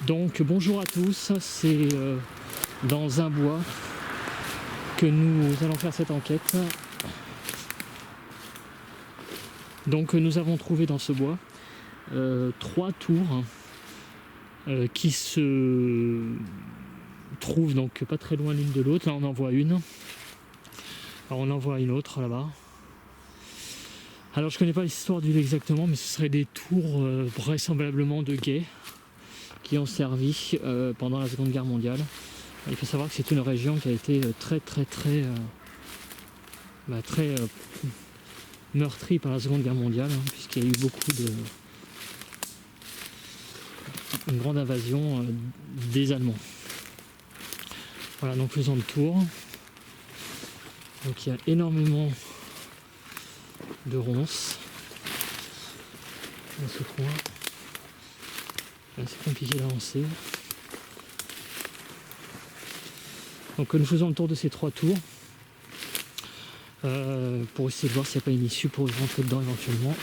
Donc bonjour à tous, c'est dans un bois que nous allons faire cette enquête. Donc nous avons trouvé dans ce bois 3 tours qui se trouvent donc pas très loin l'une de l'autre. Là on en voit une, alors on en voit une autre là-bas. Alors je connais pas l'histoire du lieu exactement, mais ce seraient des tours vraisemblablement de guet qui ont servi pendant la Seconde Guerre mondiale. Il faut savoir que c'est une région qui a été très meurtrie par la Seconde Guerre mondiale, puisqu'il y a eu une grande invasion des Allemands. Voilà, donc faisons le tour. Donc il y a énormément de ronces dans ce coin. C'est compliqué d'avancer. Donc nous faisons le tour de ces 3 tours pour essayer de voir s'il n'y a pas une issue pour rentrer dedans éventuellement.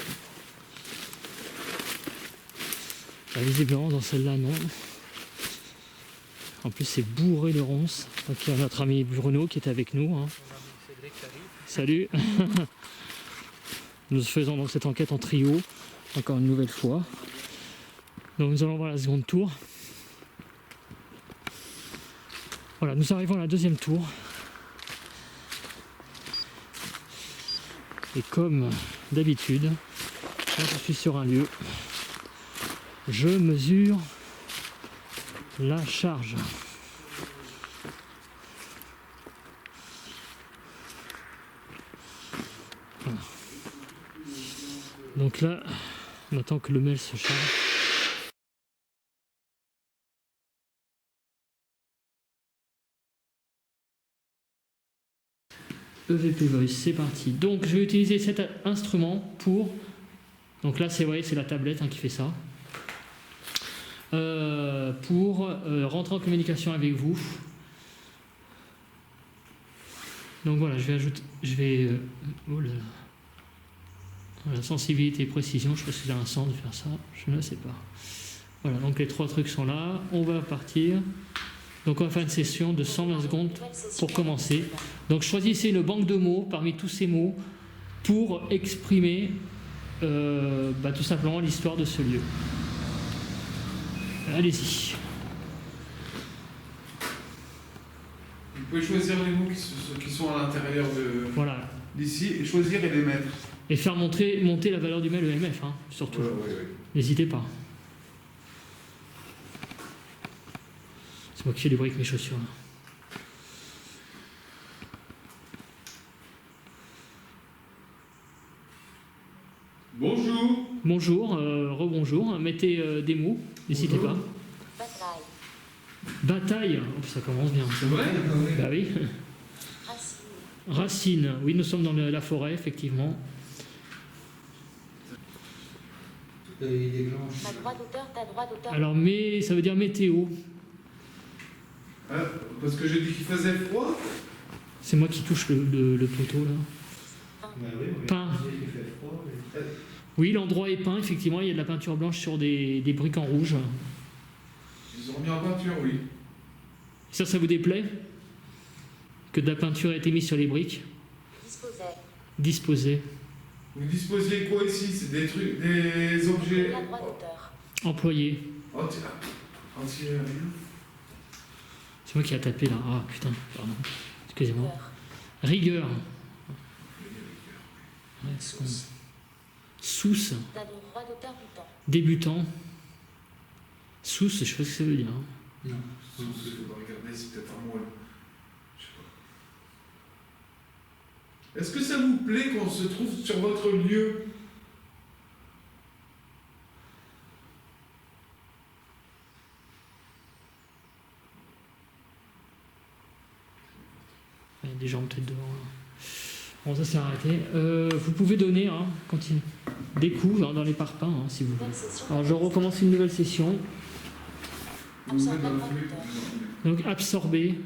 Là, visiblement dans celle-là non. En plus c'est bourré de ronces. Donc il y a notre ami Bruno qui est avec nous. Hein. Salut. Nous faisons donc cette enquête en trio, encore une nouvelle fois. Donc nous allons voir la seconde tour. Voilà, nous arrivons à la deuxième tour. Et comme d'habitude, quand je suis sur un lieu, je mesure la charge. Voilà. Donc là, on attend que le mêle se charge. EVP Voice, c'est parti. Donc je vais utiliser cet instrument pour... Donc là c'est la tablette qui fait ça. Pour rentrer en communication avec vous. Donc voilà, la sensibilité et précision, je sais pas si c'est un sens de faire ça, je ne sais pas. Voilà, donc les 3 trucs sont là, on va partir. Donc on va faire une session de 120 secondes pour commencer. Donc choisissez une banque de mots parmi tous ces mots pour exprimer tout simplement l'histoire de ce lieu. Allez-y. Vous pouvez choisir les mots qui sont à l'intérieur d'ici et choisir et les mettre. Et faire monter la valeur du mail EMF, surtout. Ouais. N'hésitez pas. C'est moi qui fais du bruit avec mes chaussures. Bonjour. Bonjour, rebonjour. Mettez des mots, n'hésitez pas. Bataille. Oh, ça commence bien. C'est vrai? Bah oui. Racine. Oui, nous sommes dans la forêt, effectivement. Alors, mais ça veut dire météo. Parce que j'ai dit qu'il faisait froid. C'est moi qui touche le poteau là. Peint. Oui, l'endroit est peint, effectivement, il y a de la peinture blanche sur des briques en rouge. Ils ont remis en peinture, oui. Ça vous déplaît? Que de la peinture ait été mise sur les briques? Disposé. Vous disposiez quoi ici? C'est des trucs, des objets. Employé. Oh, tiens. C'est moi qui a tapé là. Ah putain, pardon. Excusez-moi. Rigueur. Ouais, Sous. Débutant. Sous, je sais pas ce que ça veut dire. Non. Sous, il faudra regarder, c'est peut-être un mot. Je sais pas. Est-ce que ça vous plaît qu'on se trouve sur votre lieu? Il y a des gens peut-être devant. Bon, ça s'est arrêté. Vous pouvez donner, continue, des coups dans les parpaings, si vous voulez. Alors je recommence une nouvelle session. Donc absorber.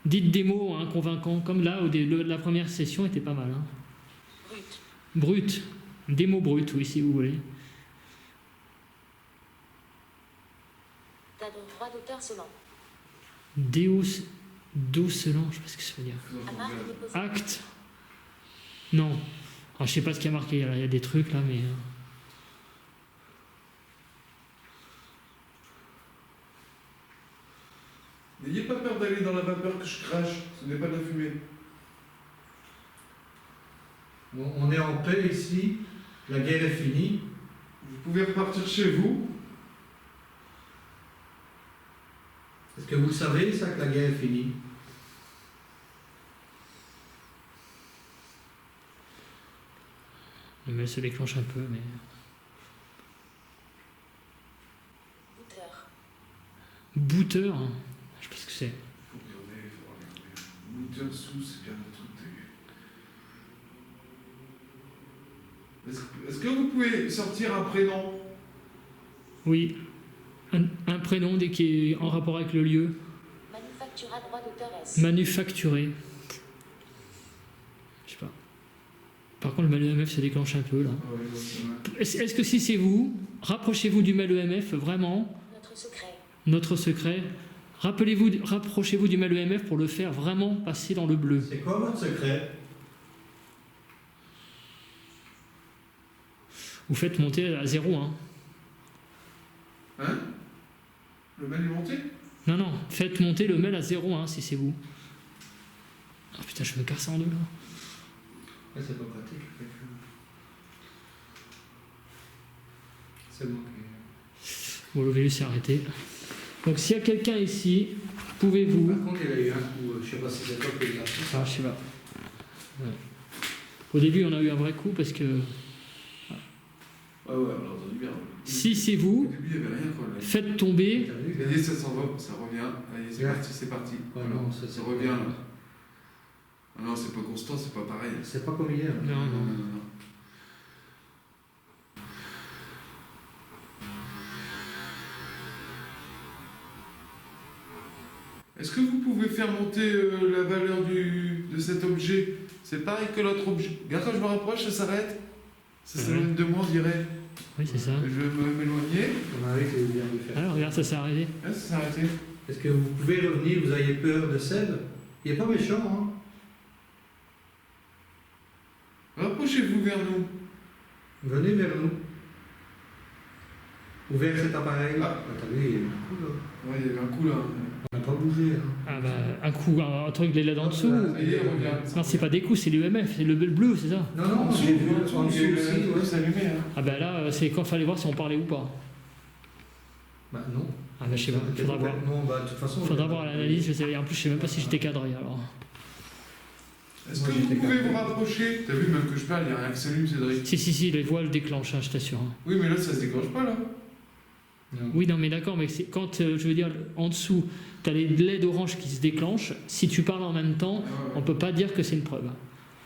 Dites des mots convaincants, comme là, la première session était pas mal. Brut. Des mots bruts, oui, si vous voulez. droit d'auteur seulement. Docelant, je sais pas ce que ça veut dire. À marque déposée. Acte. Non. Alors, je sais pas ce qu'il y a marqué, il y a des trucs là, mais... N'ayez pas peur d'aller dans la vapeur que je crache, ce n'est pas de la fumée. Bon, on est en paix ici, la guerre est finie. Vous pouvez repartir chez vous. Est-ce que vous le savez, ça, que la guerre est finie? Le mail se déclenche un peu, mais... Booter. Booter, hein. Je sais pas ce que c'est. Faut regarder. Booter sous, c'est bien le truc. Est-ce que vous pouvez sortir un prénom? Oui. Un prénom qui est en rapport avec le lieu. Manufactura droit d'auteur S. Manufacturé. Je sais pas. Par contre, le mail EMF se déclenche un peu là. Ah ouais, c'est vrai. Est-ce que si c'est vous, rapprochez-vous du mail EMF, vraiment, Notre secret. notre secret. Rapprochez-vous du mail EMF pour le faire vraiment passer dans le bleu. C'est quoi votre secret? Vous faites monter à 0, hein. Hein? Le mail est monté? Non, non, faites monter le mail à 0, hein, si c'est vous. Ah putain, je me casse en deux là. Ouais, c'est pas pratique. C'est bon. Bon, le virus s'est arrêté. Donc s'il y a quelqu'un ici, pouvez-vous... Par contre, il y a eu un coup, je sais pas si c'est toi qui l'as fait. Ah, je sais pas. Ouais. Au début, on a eu un vrai coup parce que Ah ouais, on l'a entendu bien. si c'est Au vous, début, il n'y avait rien quoi. Là. faites tomber... T'as vu? Ça y est, ça s'en va, ça revient. Allez, c'est Bien. parti, c'est parti. Ouais, Voilà. non, ça revient là. Ah non, c'est pas constant, c'est pas pareil. C'est pas comme hier. Non, non. non. Est-ce que vous pouvez faire monter la valeur de cet objet? C'est pareil que l'autre objet. Regarde, quand je me rapproche, ça s'arrête. Ça s'éloigne de moi, on dirait. Oui, c'est ça. Je vais m'éloigner. On a vu que vous vient de le faire. Alors, regarde, ça s'est arrêté. Ah, ça s'est arrêté. Est-ce que vous pouvez revenir? Vous aviez peur de Seb? Il n'est pas méchant, hein? Rapprochez-vous vers nous. Venez vers nous. Ou vers cet appareil. Ah. T'as vu, il y a eu un coup là. Ouais, il y avait un coup là. On n'a pas bougé. Hein. Ah bah, un coup, un truc de là en dessous. Ça y est, regarde. Non, c'est pas des coups, c'est l'UMF, c'est le bleu, c'est ça. Non, non, En dessous, j'ai vu en dessous, en dessous il y a aussi, le ouais. truc s'allumer. Hein. Ah bah là, c'est quand il fallait voir si on parlait ou pas. Bah non. Ah bah je sais pas, faudra voir. Non, bah de toute façon. Faudra voir l'analyse, je sais. En plus, je sais même pas si j'étais cadré alors. Est-ce Moi, que vous j'étais pouvez capté. vous rapprocher? T'as vu, même que je parle, il n'y a rien qui s'allume, Cédric. Si, les voiles déclenchent, hein, je t'assure. hein. Oui, mais là, ça se déclenche pas là. Non. Oui, non, mais d'accord, mais c'est quand, je veux dire, en dessous, tu as les LED orange qui se déclenchent. Si tu parles en même temps, on peut pas dire que c'est une preuve.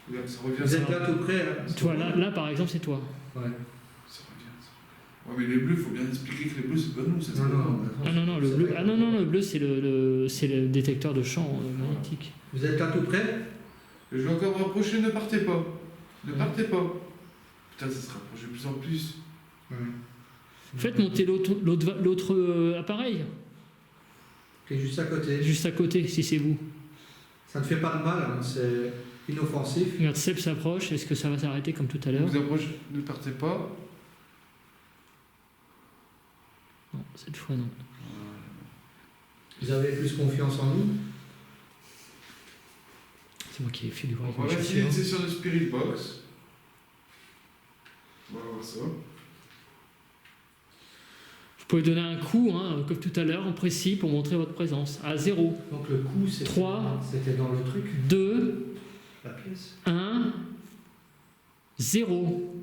Regarde, ça revient. Vous êtes là tout près. Hein. Tu vois, là, par exemple, c'est toi. Ouais. Ça revient. Ouais, mais les bleus, il faut bien expliquer que les bleus, c'est pas nous. Ça, c'est Non, pas non, nous. bah, Ah non, non, le c'est bleu, vrai. ah, non, le bleu, c'est le détecteur de champ magnétique. Vous êtes là tout près? Je vais encore me rapprocher, ne partez pas. Ne Ouais. partez pas. Putain, ça se rapproche de plus en plus. Ouais. Faites monter l'autre appareil, Qui est juste à côté. juste à côté, si c'est vous. Ça ne fait pas de mal, hein, c'est inoffensif. Regarde, Seb s'approche, est-ce que ça va s'arrêter comme tout à l'heure? Vous approchez, ne partez pas. Non, cette fois non. Vous avez plus confiance en nous? C'est moi qui ai fait du bruit. On va essayer une session de Spirit Box. On va voir ça. Vous pouvez donner un coup, hein, comme tout à l'heure, en précis, pour montrer votre présence. À 0, Donc le coup, c'était 3. c'était dans le truc, 2, la pièce. 1, 0.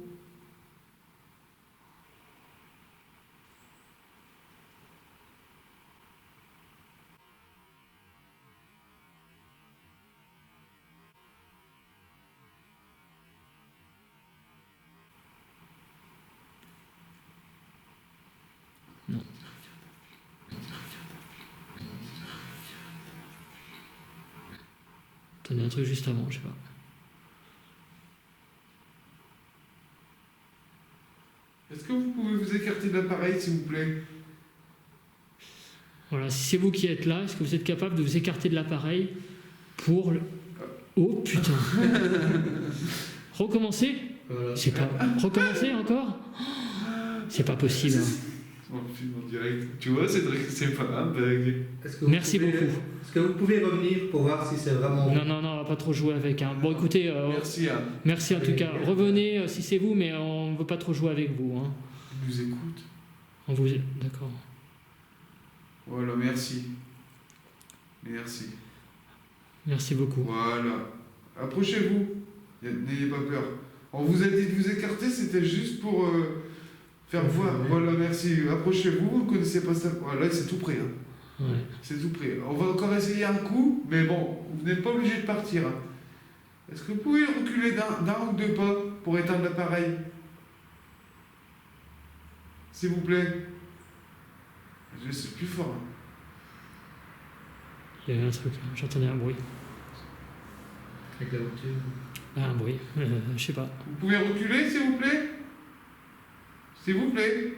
Non. T'en as un truc juste avant, je sais pas. Est-ce que vous pouvez vous écarter de l'appareil, s'il vous plaît? Voilà, si c'est vous qui êtes là, est-ce que vous êtes capable de vous écarter de l'appareil pour le... Oh putain. Recommencer. Voilà. C'est pas... Recommencer encore. C'est pas possible. On le filme en direct. Tu vois, c'est pas un bug. Est-ce que vous Merci pouvez- beaucoup. Est-ce que vous pouvez revenir pour voir si c'est vraiment vous? Non, on va pas trop jouer avec. Hein. Bon, écoutez, Merci, hein. merci en tout cas. Revenez si c'est vous, mais on veut pas trop jouer avec vous. Hein. Il nous écoute. On vous... D'accord. Voilà, merci. Merci. Merci beaucoup. Voilà. Approchez-vous. N'ayez pas peur. On vous a dit de vous écarter, c'était juste pour faire voir. Voilà, merci. Approchez-vous, vous ne connaissez pas ça. Voilà, c'est tout prêt. Hein. Ouais. C'est tout prêt. On va encore essayer un coup, mais bon, vous n'êtes pas obligé de partir. Hein. Est-ce que vous pouvez reculer d'un ou deux pas pour éteindre l'appareil? S'il vous plaît. C'est plus fort. Hein. Il y avait un truc, là. J'entendais un bruit. avec la voiture? Ah, un bruit. Je sais pas. Vous pouvez reculer, s'il vous plaît? S'il vous plaît.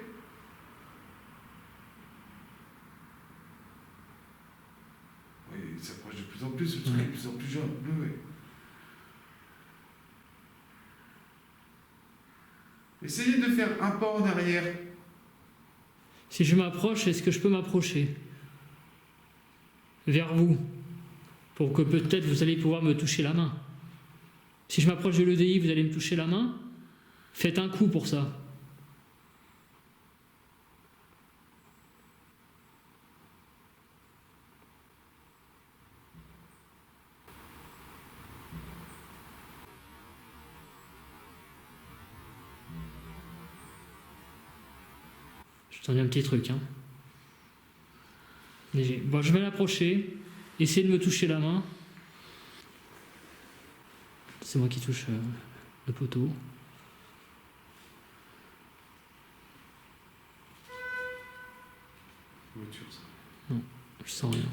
Oui, il s'approche de plus en plus, le truc est de plus en plus jaune. Oui. Essayez de faire un pas en arrière. Si je m'approche, est-ce que je peux m'approcher vers vous pour que peut-être vous allez pouvoir me toucher la main? Si je m'approche de l'EDI, vous allez me toucher la main? Faites un coup pour ça. Je t'en dis un petit truc. Hein. Léger. Bon, je vais l'approcher. Essayez de me toucher la main. C'est moi qui touche le poteau. Voiture, ça. Je sens rien.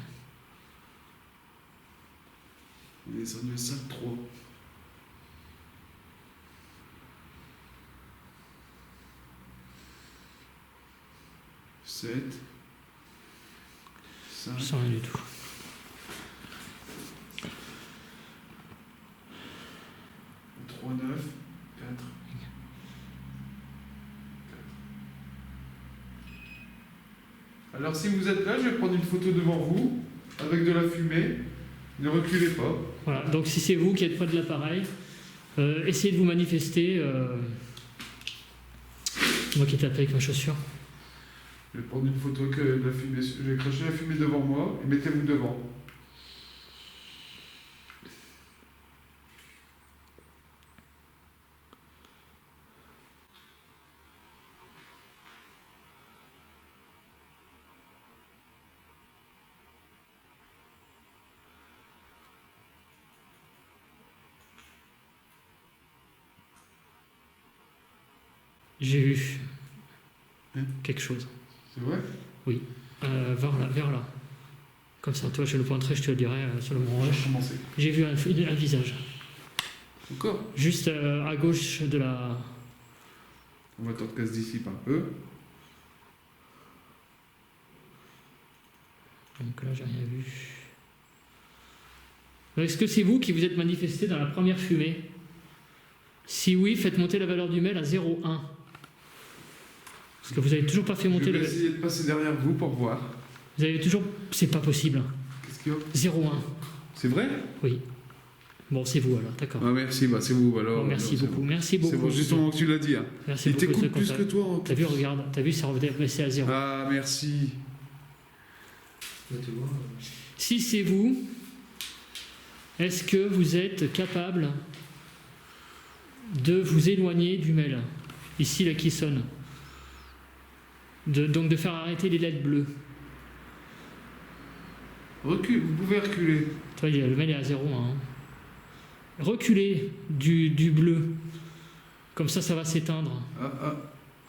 On est descendu à 5-3. Sept. Je sens rien du tout. Trois, 9, 4. Alors si vous êtes là, je vais prendre une photo devant vous, avec de la fumée. Ne reculez pas. Voilà, donc si c'est vous qui êtes près de l'appareil, essayez de vous manifester. C'est moi qui tape avec ma chaussure. Je vais prendre une photo avec de la fumée. Je vais cracher la fumée devant moi et mettez-vous devant. J'ai vu Hein quelque chose. C'est vrai? Vers là. Comme ça, toi, je le pointerai, je te le dirai sur le Je Mont vais Roche. recommencer. J'ai vu un visage. Encore? Juste à gauche de la... On va attendre qu'elle se dissipe un peu. Donc là, j'ai rien vu. Est-ce que c'est vous qui vous êtes manifesté dans la première fumée? Si oui, faites monter la valeur du mail à 0,1. Parce que vous n'avez toujours pas fait Je monter vais le... essayer de passer derrière vous pour voir. Vous avez toujours... C'est pas possible. Qu'est-ce qu'il y a? 0,1. C'est vrai? Oui. Bon, c'est vous alors, d'accord. Ah merci, bah c'est vous alors. Bon, merci c'est beaucoup, bon. merci beaucoup. C'est bon, justement que tu l'as dit. Hein. Merci Il beaucoup. t'écoute ce plus contact. que toi. en T'as tout. vu, regarde, t'as vu, c'est rebaissé à 0. Ah merci. Là, tu vois, Si c'est vous, est-ce que vous êtes capable de vous éloigner du mail? Ici, là, qui sonne. Donc de faire arrêter les LED bleues. Recule, vous pouvez reculer. Toi, le mail est à 0,1. Hein. Reculez du bleu. Comme ça, ça va s'éteindre. Ah,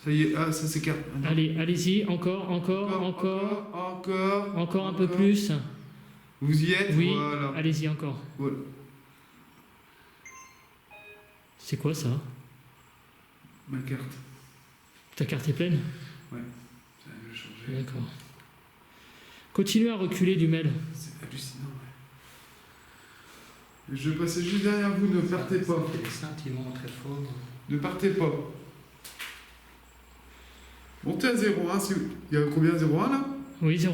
ça y est, ça s'écarte. Allez, allez-y, encore un peu plus. Vous y êtes? Oui, Voilà. allez-y encore. Voilà. C'est quoi ça? Ma carte. Ta carte est pleine? Ça va changer. D'accord. Continuez à reculer du mail. C'est hallucinant. Ouais. Je vais passer juste derrière vous, ne partez pas. Les sentiments très forts. Ne partez pas. Montez à 0,1. Il y a combien 0,1 là? Oui, 0,1.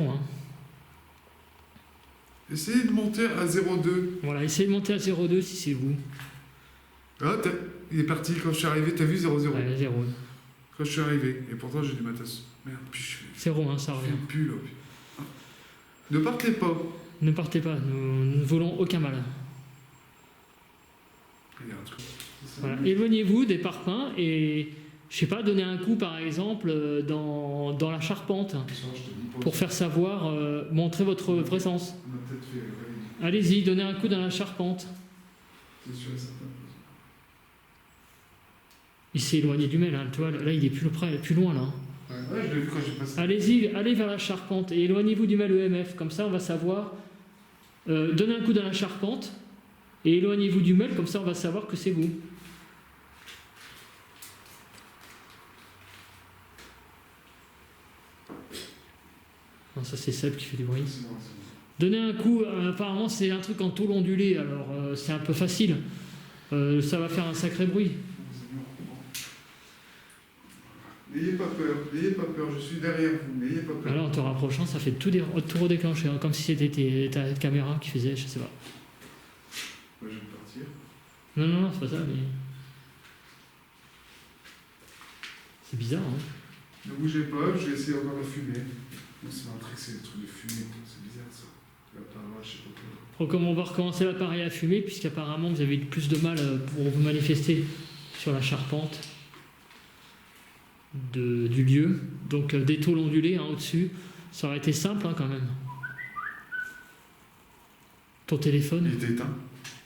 Essayez de monter à 0,2. Voilà, essayez de monter à 0,2 si c'est vous. Ah, il est parti quand je suis arrivé, t'as vu 0,0 Ouais, 0,1. Quand je suis arrivé. Et pourtant j'ai du matos. Merde, puis je fais 0,1, ça je fais revient. une pull. Ah. Ne partez pas. Ne partez pas, nous ne voulons aucun mal. Regarde. Voilà. Éloignez-vous des parpaings et, je sais pas, donnez un coup par exemple dans la charpente pour faire savoir, montrer votre présence. On a peut-être fait. Ouais, Allez-y, donnez un coup dans la charpente. c'est sûr et certain. Il s'est éloigné du mail, hein. Tu vois, là il est plus près, plus loin là. Ouais, je l'ai vu quand j'ai passé. Allez-y, allez vers la charpente et éloignez-vous du mail EMF, comme ça on va savoir. Donnez un coup dans la charpente et éloignez-vous du mail, comme ça on va savoir que c'est vous. Non, ça c'est Seb qui fait du bruit. C'est bon, c'est bon. Donnez un coup, apparemment c'est un truc en tôle ondulée, alors c'est un peu facile. Ça va faire un sacré bruit. N'ayez pas peur, je suis derrière vous, n'ayez pas peur. Alors en te rapprochant, ça fait tout redéclencher, hein, comme si c'était ta caméra qui faisait, je sais pas. Ouais, je vais partir. Non, non, non, c'est pas ça, mais. C'est bizarre, hein. Ne bougez pas, je vais essayer encore de fumer. C'est un trick, c'est des trucs de fumée, c'est bizarre ça. Je sais pas quoi. Comme on va recommencer l'appareil à fumer, puisqu'apparemment vous avez plus de mal pour vous manifester sur la charpente du lieu. Donc des tôles ondulées hein, au-dessus, ça aurait été simple hein, quand même. Ton téléphone. Il était éteint.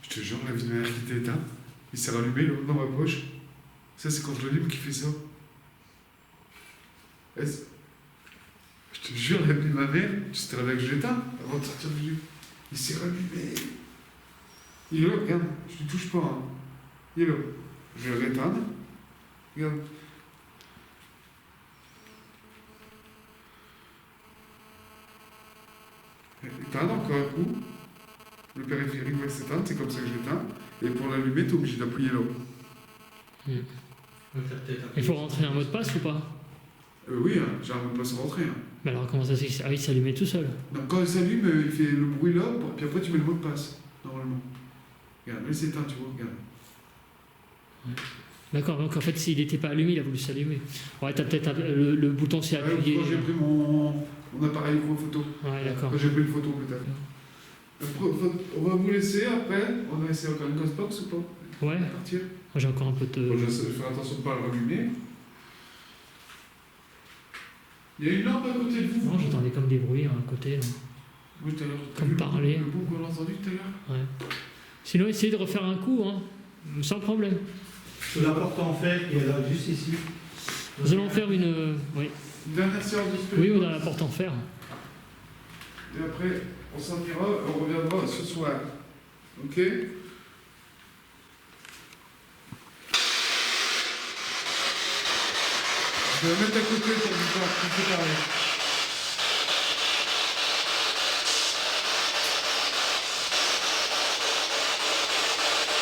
Je te jure, la vie de ma mère qui était éteint. Il s'est rallumé là, dans ma poche. Ça, c'est quand je l'allume qui fait ça. Je te jure, la vie de ma mère, c'était là que je l'éteins avant de sortir du lit. Il s'est rallumé. Il est là, regarde, je ne touche pas. Hein. Il est là. Je vais le réteindre. Regarde. Éteindre encore un coup. Le périphérique va s'éteindre, c'est comme ça que je l'éteins. Et pour l'allumer, tu es obligé d'appuyer là. Il faut rentrer un mot de passe ou pas? Oui, hein, j'ai un mot de passe rentré. Hein. Mais alors comment ça se fait? Ah, il s'allumait tout seul. Donc quand il s'allume, il fait le bruit là, puis après tu mets le mot de passe, normalement. Regarde, là il s'éteint, tu vois, regarde. D'accord, donc en fait s'il n'était pas allumé, il a voulu s'allumer. Ouais, t'as peut-être le bouton s'est appuyé. Quand j'ai pris mon appareil photo. Ouais, d'accord. Quand j'ai pris une photo peut-être. On va vous laisser après. On va essayer encore une Ghostbox ou pas? Ouais, Partir. j'ai encore un peu de... Bon, je vais faire attention de ne pas le rallumer. Il y a une lampe à côté de vous. Non, j'entendais comme des bruits hein, à côté. Là. Oui, tout à l'heure. Comme parler. Le bout qu'on a entendu tout à l'heure. Ouais. Sinon, essayez de refaire un coup, hein, sans problème. Sous la porte en fer qui est là, juste ici. Nous allons faire une... oui. Une dernière séance de spectacle. Oui, ou dans la porte en fer. Et après, on s'en ira, on reviendra ce soir. Ok? Je vais la mettre à côté pour vous faire préparer.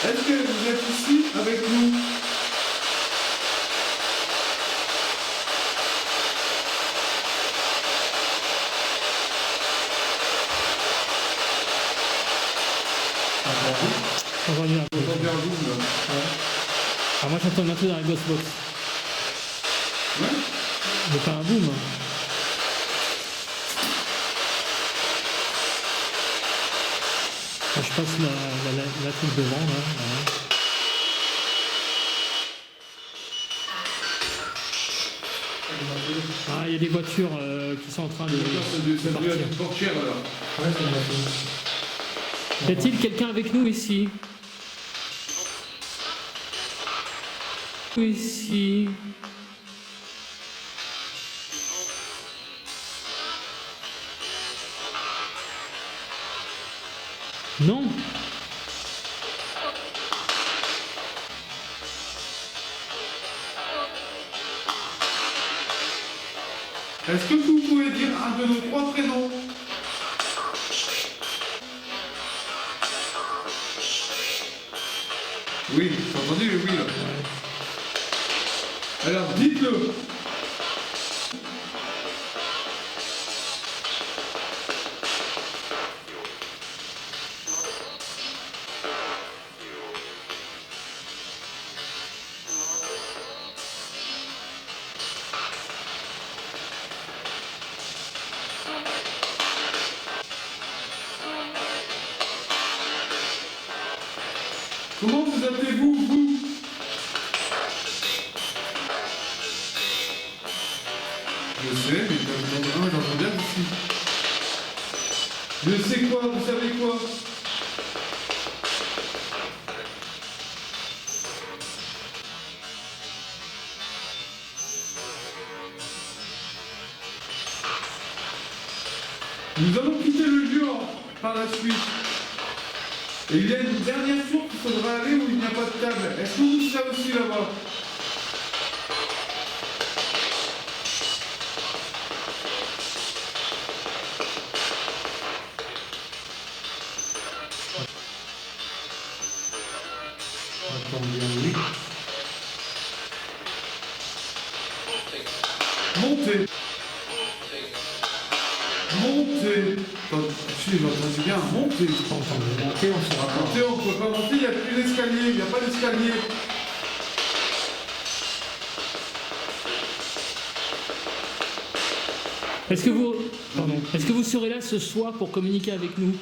Est-ce que vous êtes ici avec nous? Entendu un peu. Vous entendez un boom là? Ouais. Alors moi j'entends un peu dans la Ghostbox. Ouais? Mais pas un boom. Hein. Alors, je passe la truc devant là. Voilà. Ah, il y a des voitures qui sont en train de Ça doit partir. être une portière alors. Ouais, c'est une Y a-t-il quelqu'un avec nous ici? Ici. Non. Est-ce que vous pouvez dire un de nos trois prénoms? Oui, t'as entendu le oui là? Alors, dites-le. Comment vous appelez-vous, vous? Je sais, mais j'entends bien ici. Je sais quoi, vous savez quoi? Nous allons quitter le lieu par la suite. Et il y a une dernière tour qu'il faudra aller où il n'y a pas de table. Est-ce que vous serez aussi là-bas? Attends bien, oui. Montez. Montez. Si, j'entends bien. Montez. Quand on veut monter, on sera pas. Montez, on ne peut pas monter, il n'y a plus d'escalier. Il n'y a pas d'escalier. Est-ce que vous serez là ce soir pour communiquer avec nous?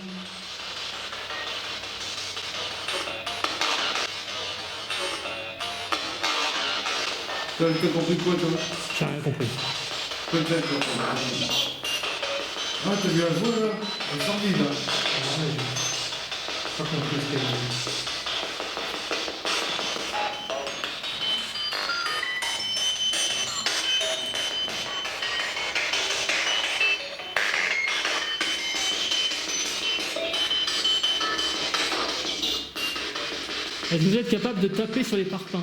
T'as compris quoi, toi? J'ai rien compris. Peut-être. Ah, t'as vu la voix, là? Elle sort vide, là. Pas compris ce qu'elle dit. Est-ce que vous êtes capable de taper sur les parpaings?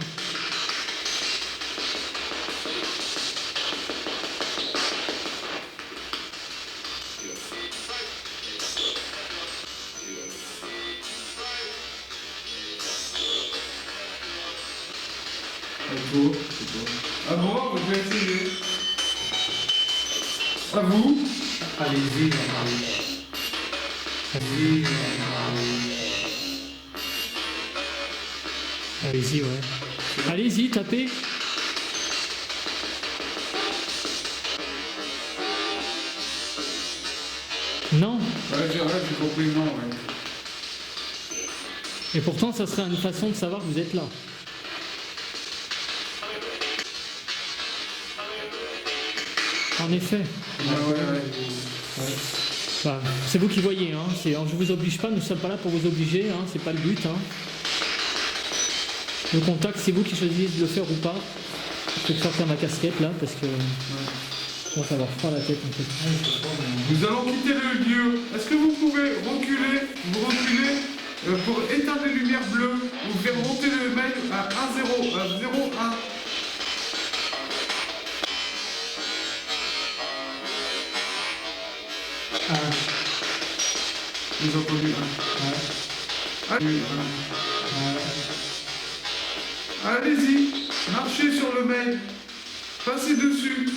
À moi, je vais essayer. À vous. Allez-y, Jean-Marie. Allez-y, Jean-Marie. Allez-y, ouais. Allez-y, tapez. Non. Ouais, j'ai compris, non, ouais. Et pourtant, ça serait une façon de savoir que vous êtes là. En effet. Ouais. Enfin, c'est vous qui voyez, hein. Je ne vous oblige pas, nous ne sommes pas là pour vous obliger, hein. C'est pas le but. Hein. Le contact, c'est vous qui choisissez de le faire ou pas. Je vais sortir ma casquette là parce que je commence à avoir froid à la tête en fait. Nous allons quitter le lieu. Est-ce que vous pouvez reculer pour éteindre les lumières bleues ou faire monter le mail à 1-0, à 0-1. Vous avez entendu un. Allez-y, marchez sur le mail, passez dessus.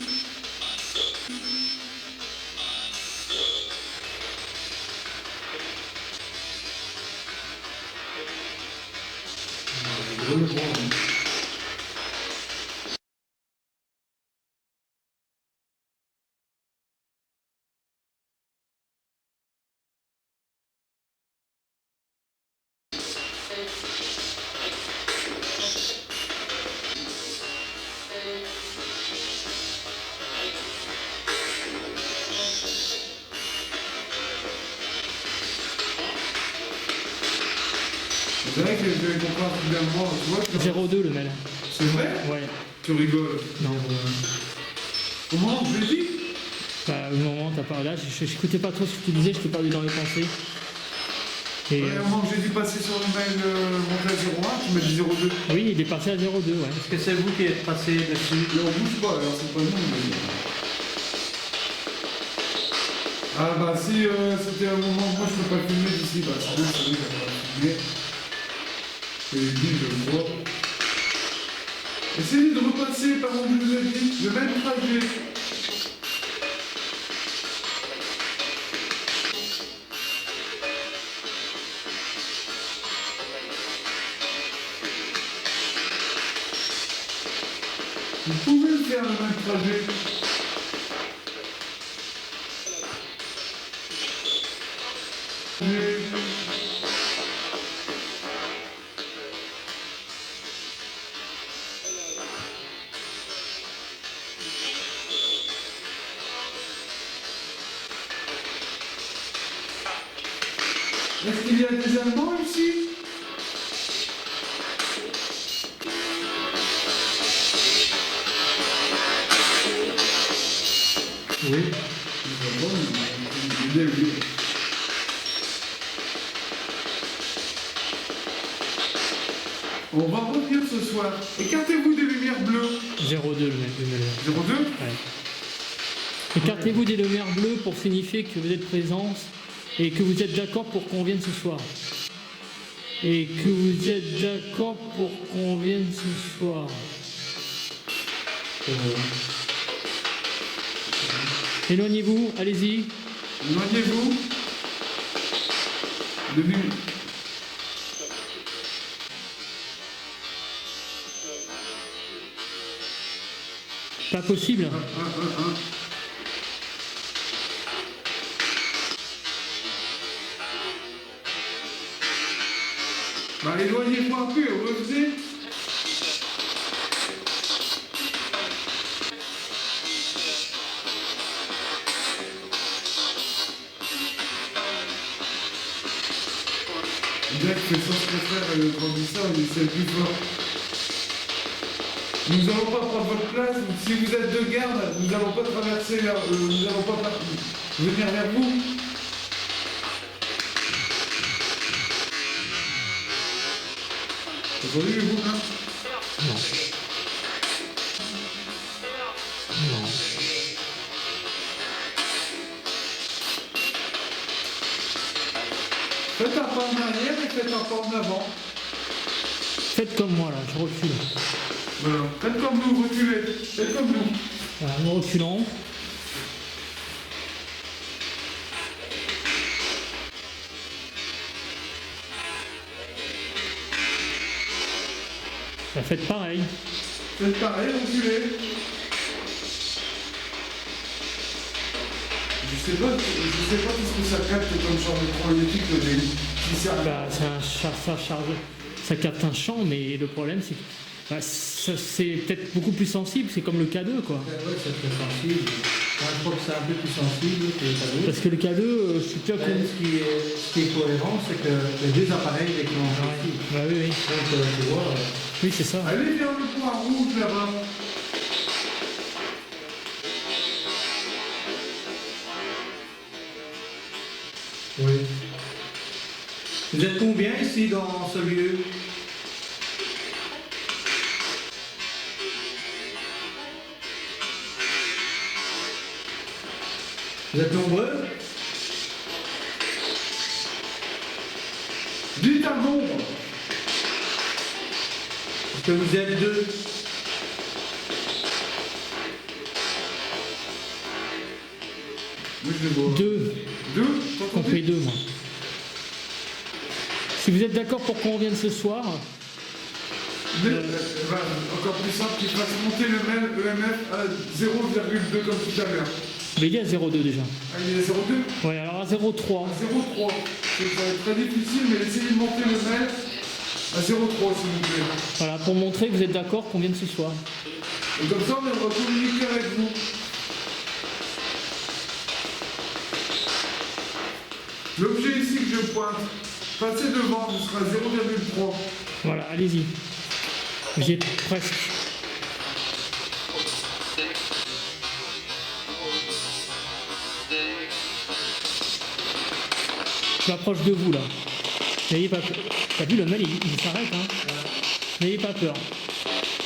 C'est vrai que je vais comprendre finalement, tu vois. 0,2 le mail. C'est vrai? Ouais. Tu rigoles. Non. Comment je l'ai dit? Bah, au moment t'as parlé là, j'écoutais pas trop ce que tu disais, je t'ai perdu dans les pensées. Et, Ouais, au moment que j'ai dû passer sur le mail monté à 0,1, tu m'as dit 0,2. oui, il est passé à 0,2, ouais. Est-ce que c'est vous qui êtes passé dessus? Mais on bouge pas, alors c'est pas nous. Mais... Ah bah si c'était un moment où moi je peux pas filmer d'ici, bah c'est bon, c'est lui qui va pas filmer. Et lui, je le vois. Essayez de repasser par où vous avez dit, le même trajet. Vous pouvez le faire le même trajet. Est-ce qu'il y a des Allemands ici? Oui. Oui. On va revenir ce soir. Écartez-vous des lumières bleues. 02 le mec. 02. Ouais. Écartez-vous des lumières bleues pour signifier que vous êtes présents et que vous êtes d'accord pour qu'on vienne ce soir. Et que vous êtes d'accord pour qu'on vienne ce soir. Éloignez-vous, allez-y. Éloignez-vous. Le nu- Pas possible. un. Bah, éloignez-vous un peu, revenez. Jack fait sans se faire grandissant, il essaie plus fort. Nous n'allons pas prendre votre place, si vous êtes de garde, nous n'allons pas traverser, nous n'allons pas venir vers vous. Vous avez vu les boucles, hein? Non. Non. Faites un pas en arrière et faites un pas en avant. Faites comme moi là, je recule. Voilà. Faites comme nous, reculez. Faites comme nous. Voilà, nous reculons. Bah, faites pareil. Faites pareil, reculez. Je sais pas ce que ça capte comme champ électromagnétique, mais si ça... Bah, ça charge, ça capte un champ, mais le problème c'est que bah, c'est peut-être beaucoup plus sensible, c'est comme le K2 quoi. Ouais, c'est très sensible. Moi, je crois que c'est un peu plus sensible que le cadeau. Parce que le K2, je suis déjà Ce qui est cohérent, c'est que les deux appareils déclenchent aussi. Bah oui, oui. Donc, tu vois, Oui, c'est ça. Allez vers le point rouge là-bas. oui. Vous êtes combien ici dans ce lieu? Vous êtes nombreux? Dites un nombre. Est-ce que vous êtes deux? Oui, je les vois. Deux, Deux. compris deux, moi. Si vous êtes d'accord pour qu'on vienne ce soir, Encore plus simple, qu'il fasse monter le EMF à 0,2 comme tout à l'heure. mais il y a 0,2 déjà. Ah, il est à 0,2. Ouais, alors à 0,3. À 0,3. Ça va être très difficile, mais essayez de monter le MEL à 0,3 s'il vous plaît. Voilà, pour montrer que vous êtes d'accord qu'on vienne ce soir. Et comme ça, on va communiquer avec vous. L'objet ici que je pointe, passez devant, vous serez à 0,3. Voilà, allez-y. J'y ai presque. Je m'approche de vous là. N'ayez pas peur. T'as vu le mail, il s'arrête, hein. N'ayez pas peur.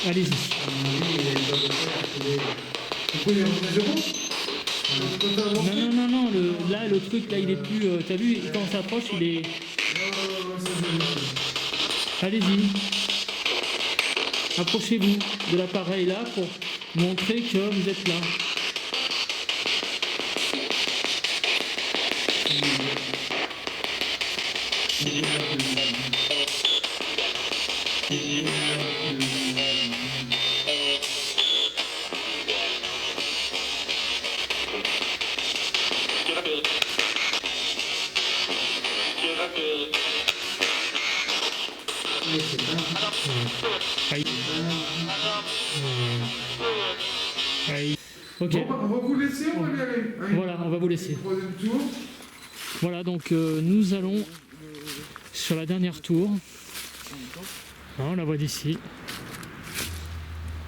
Allez-y. Pourquoi il y a un 0? Non, là le truc là il est plus. T'as vu, quand on s'approche, il est. Allez-y. Approchez-vous de l'appareil là pour montrer que vous êtes là. Aïe. Aïe. Ok, Bon, on va vous laisser, on va y aller. Allez, voilà, on va vous laisser. troisième tour. Voilà, donc nous allons sur la dernière tour. Hein, on la voit d'ici.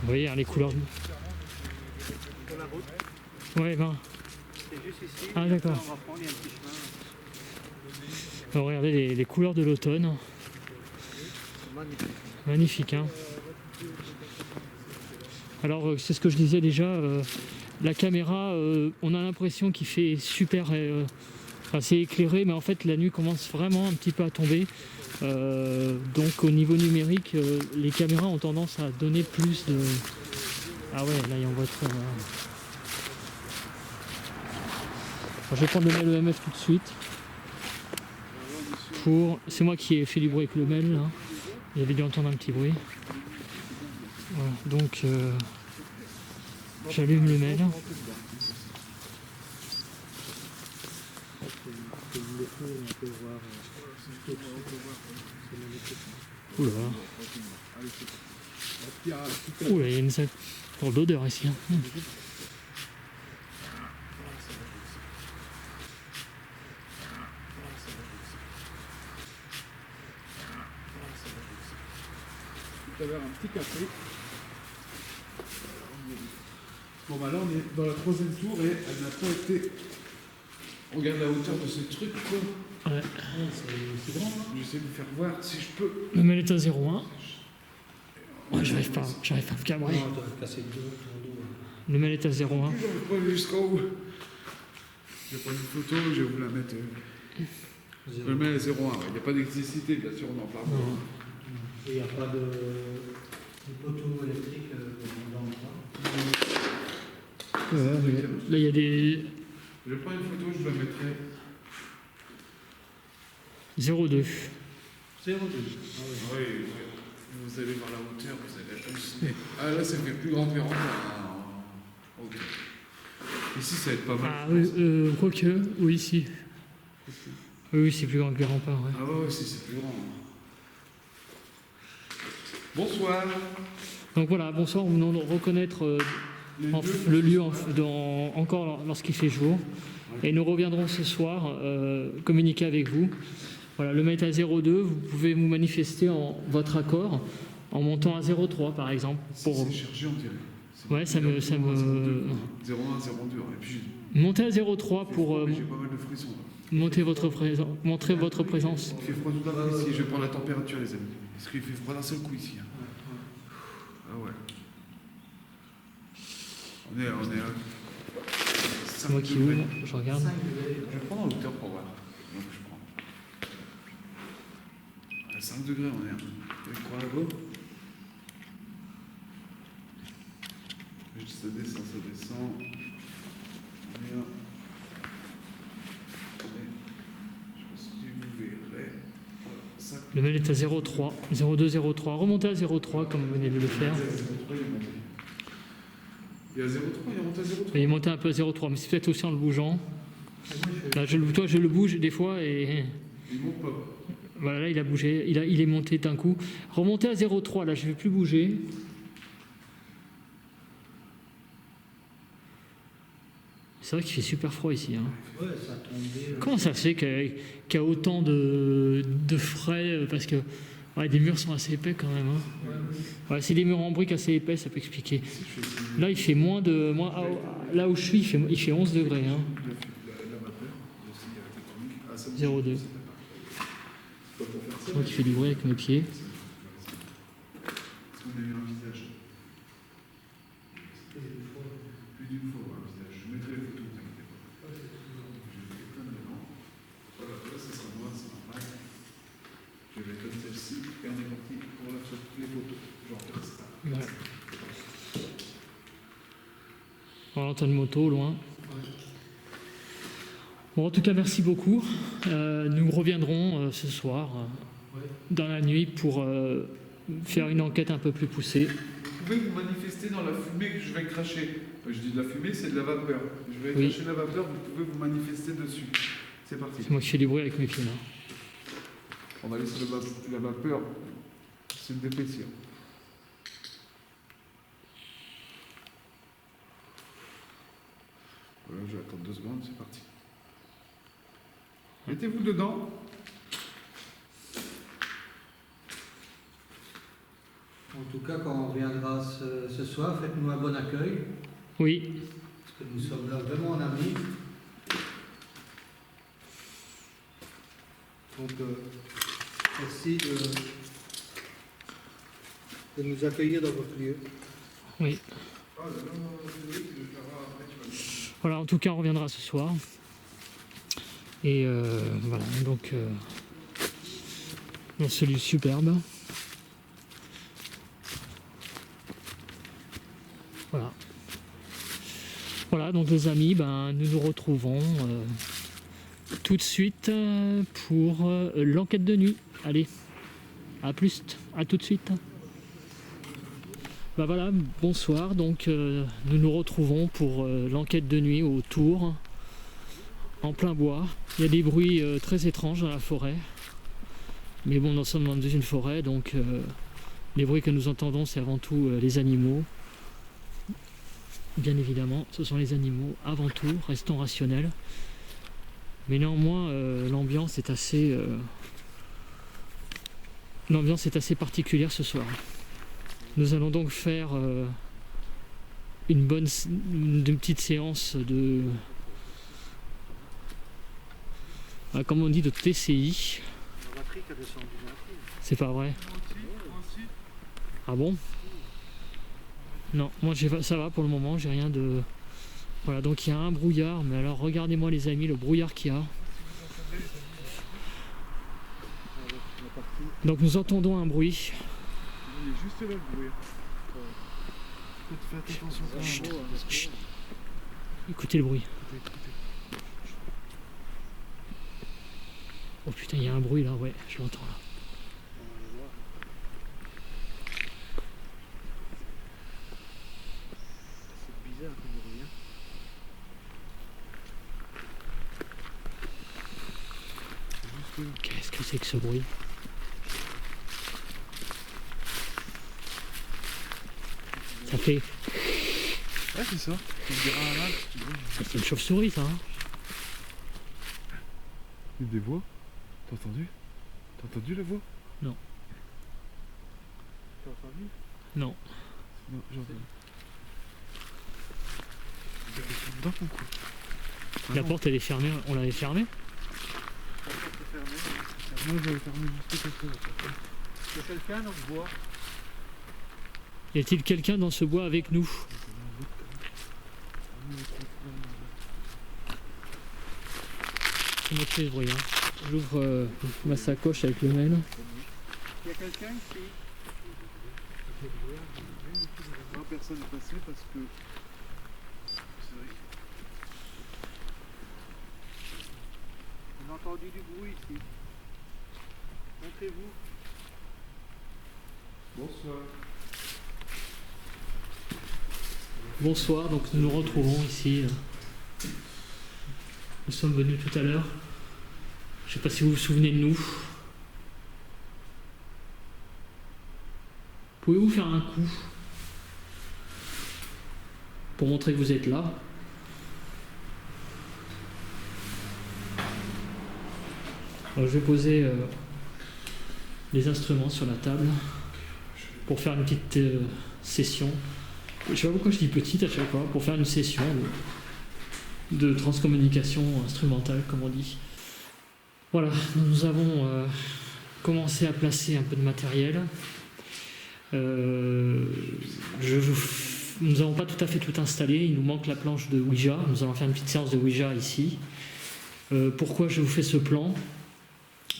Vous voyez hein, les couleurs. Ouais, ben. Ah, d'accord. Alors, regardez les couleurs de l'automne. Magnifique, hein. Alors, c'est ce que je disais déjà. La caméra, on a l'impression qu'il fait super. C'est éclairé, mais en fait, la nuit commence vraiment un petit peu à tomber. Donc, au niveau numérique, les caméras ont tendance à donner plus de. Ah ouais, là, il y en voit trop. Alors, je vais prendre le mail EMF tout de suite. C'est moi qui ai fait du bruit avec le mail là. Il avait dû entendre un petit bruit. Voilà, donc j'allume le mail. Oula. Oula, il y a une drôle d'odeur ici. Hein. Tout à l'heure, un petit café. Bon, bah là, on est dans la troisième tour et elle n'a pas été. On regarde la hauteur de ce truc, quoi. Ouais. C'est grand, hein. J'essaie de vous faire voir si je peux. Le mail est à 0,1. Ouais, j'arrive pas à me cabrer. Non, tu vas casser le dos, ton dos. Le mail est à 0,1. Je vais pas aller jusqu'en haut. Je vais prendre une photo, je vais vous la mettre. Je le mets à 0,1. Il n'y a pas d'électricité, bien sûr, on en parle. Non. Il n'y a pas de poteau électrique dans le coin. Là, il y a des Je prends une photo, je vous la mettrai. 0,2. 0,2. Ah oui. Oui, vous allez voir la hauteur, vous allez halluciner. Ah là, ça fait plus grand que les renforts. Ok. Ici, ça va être pas mal. Ah oui, quoique, oui, ici. Oui, c'est plus grand que les remparts. Ouais. Ah ouais, si, c'est plus grand. Bonsoir. Donc voilà, bonsoir, nous venons de reconnaître Les deux. le lieu encore lorsqu'il fait jour. Et nous reviendrons ce soir communiquer avec vous. Voilà, le mail est à 0,2, vous pouvez vous manifester votre accord en montant à 0,3 par exemple. C'est chargé, on dirait. Ouais, ça me... 0,1, 0,2. Et puis, Montez à 0,3 pour j'ai pas mal de frissons. Là. montrer votre présence. Il fait froid tout d'un coup ici. Je vais prendre la température, les amis. Parce qu'il fait froid d'un seul coup ici. Hein. Ah ouais. On est à. C'est moi qui ouvre, je regarde. Je vais prendre en hauteur pour voir. Donc je prends. À 5 degrés, on est. Je prends la go. Ça descend, ça descend. On est là. Je sais pas si vous verrez. Voilà, Le mail est à 0,3, 0,2, 0,3. Remontez à 0,3 comme vous venez de le faire. Il y a 0,3, il est monté à 0,3. Il est monté un peu à 0,3, mais c'est peut-être aussi en le bougeant. Là, je le bouge des fois et Il monte pas. voilà, là il a bougé, il est monté d'un coup. Remontez à 0,3, là je ne vais plus bouger. C'est vrai qu'il fait super froid ici. Hein. Ouais, ça a tombé. Comment ça se fait qu'il y a autant de frais? Parce que ouais, des murs sont assez épais quand même. Hein. Ouais, c'est des murs en briques assez épais, ça peut expliquer. Là, il fait moins de. Là où je suis, il fait 11 degrés. Hein. 0,2. C'est moi qui fais du bruit avec mes pieds. On a eu un visage. Plus d'une fois, un visage. Je mettrai les photos, t'inquiète pas. Je fais plein de dedans. Voilà, là, ça sera moi, c'est normal. Je vais comme ça. celle-ci et on est parti pour les photos. Genre, c'est ça. Voilà. On entend une moto au loin. Bon, en tout cas, merci beaucoup. Nous reviendrons ce soir, dans la nuit, pour faire une enquête un peu plus poussée. Vous pouvez vous manifester dans la fumée que je vais cracher. Je dis de la fumée, c'est de la vapeur. Je vais Oui. cracher la vapeur, vous pouvez vous manifester dessus. C'est parti. C'est moi qui fais du bruit avec mes pieds là. On va laisser la vapeur se dépétir. Voilà, je vais attendre 2 secondes, c'est parti. Mettez-vous dedans. En tout cas, quand on reviendra ce soir, faites-nous un bon accueil, Oui, parce que nous sommes là vraiment en amis. Donc, merci de nous accueillir dans votre lieu. oui. Voilà, en tout cas, on reviendra ce soir. Et voilà, donc dans ce lieu superbe. Voilà. Voilà, donc les amis, ben, nous nous retrouvons tout de suite pour l'enquête de nuit. Allez, à plus, à tout de suite. Ben voilà, bonsoir, donc nous nous retrouvons pour l'enquête de nuit au Tour, en plein bois. Il y a des bruits très étranges dans la forêt. Mais bon, nous sommes dans une forêt, donc les bruits que nous entendons, c'est avant tout les animaux. Bien évidemment, ce sont les animaux avant tout, restons rationnels. Mais néanmoins, l'ambiance est assez particulière ce soir. Nous allons donc faire une petite séance de, comme on dit, de TCI. C'est pas vrai? Ah bon? Non, moi ça va pour le moment, j'ai rien de... Voilà, donc il y a un brouillard, mais alors regardez-moi les amis, le brouillard qu'il y a. Donc nous entendons un bruit. Il est juste là le bruit. Faites attention quand Chut, même. chut. Écoutez le bruit. Oh putain, il y a un bruit là, ouais, je l'entends là. C'est bizarre comme bruit. Qu'est-ce que c'est que ce bruit? Ça fait... Ouais, c'est ça. On dirait un âne, si tu veux. C'est une chauve-souris ça, hein? Il y a des voix. T'as entendu? T'as entendu la voix? Non. T'as entendu? Non. Non, j'ai entendu. Il y a des trucs dans ton cou. La porte elle est fermée, on l'avait fermée? La porte est fermée. Moi j'avais fermé juste comme ça. Il y a quelqu'un dans ce bois. Y a-t-il quelqu'un dans ce bois avec nous? Comment tu fais ce bruit, hein? J'ouvre ma sacoche avec le mail. Il y a quelqu'un ici? Non, personne n'est passé parce que... C'est vrai. On a entendu du bruit ici. Montrez-vous. Bonsoir. Bonsoir, donc nous nous retrouvons ici. Nous sommes venus tout à l'heure. Je ne sais pas si vous vous souvenez de nous. Pouvez-vous faire un coup pour montrer que vous êtes là? Alors, je vais poser les instruments sur la table pour faire une petite session. Je sais pas pourquoi je dis petite à chaque fois, pour faire une session de transcommunication instrumentale, comme on dit. Voilà, nous avons commencé à placer un peu de matériel. Nous n'avons pas tout à fait tout installé, il nous manque la planche de Ouija. Nous allons faire une petite séance de Ouija ici. Pourquoi je vous fais ce plan?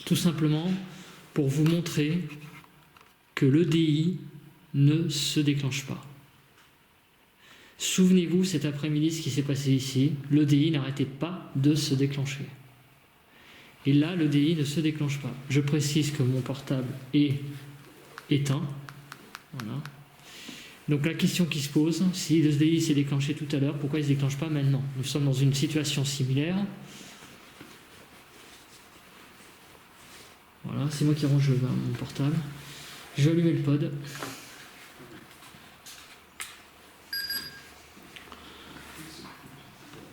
Tout simplement pour vous montrer que l'EDI ne se déclenche pas. Souvenez-vous cet après-midi ce qui s'est passé ici, l'EDI n'arrêtait pas de se déclencher. Et là, l'EDI ne se déclenche pas. Je précise que mon portable est éteint. Voilà. Donc la question qui se pose, si l'EDI s'est déclenché tout à l'heure, pourquoi il ne se déclenche pas maintenant? Nous sommes dans une situation similaire. Voilà, c'est moi qui range mon portable. Je vais allumer le pod.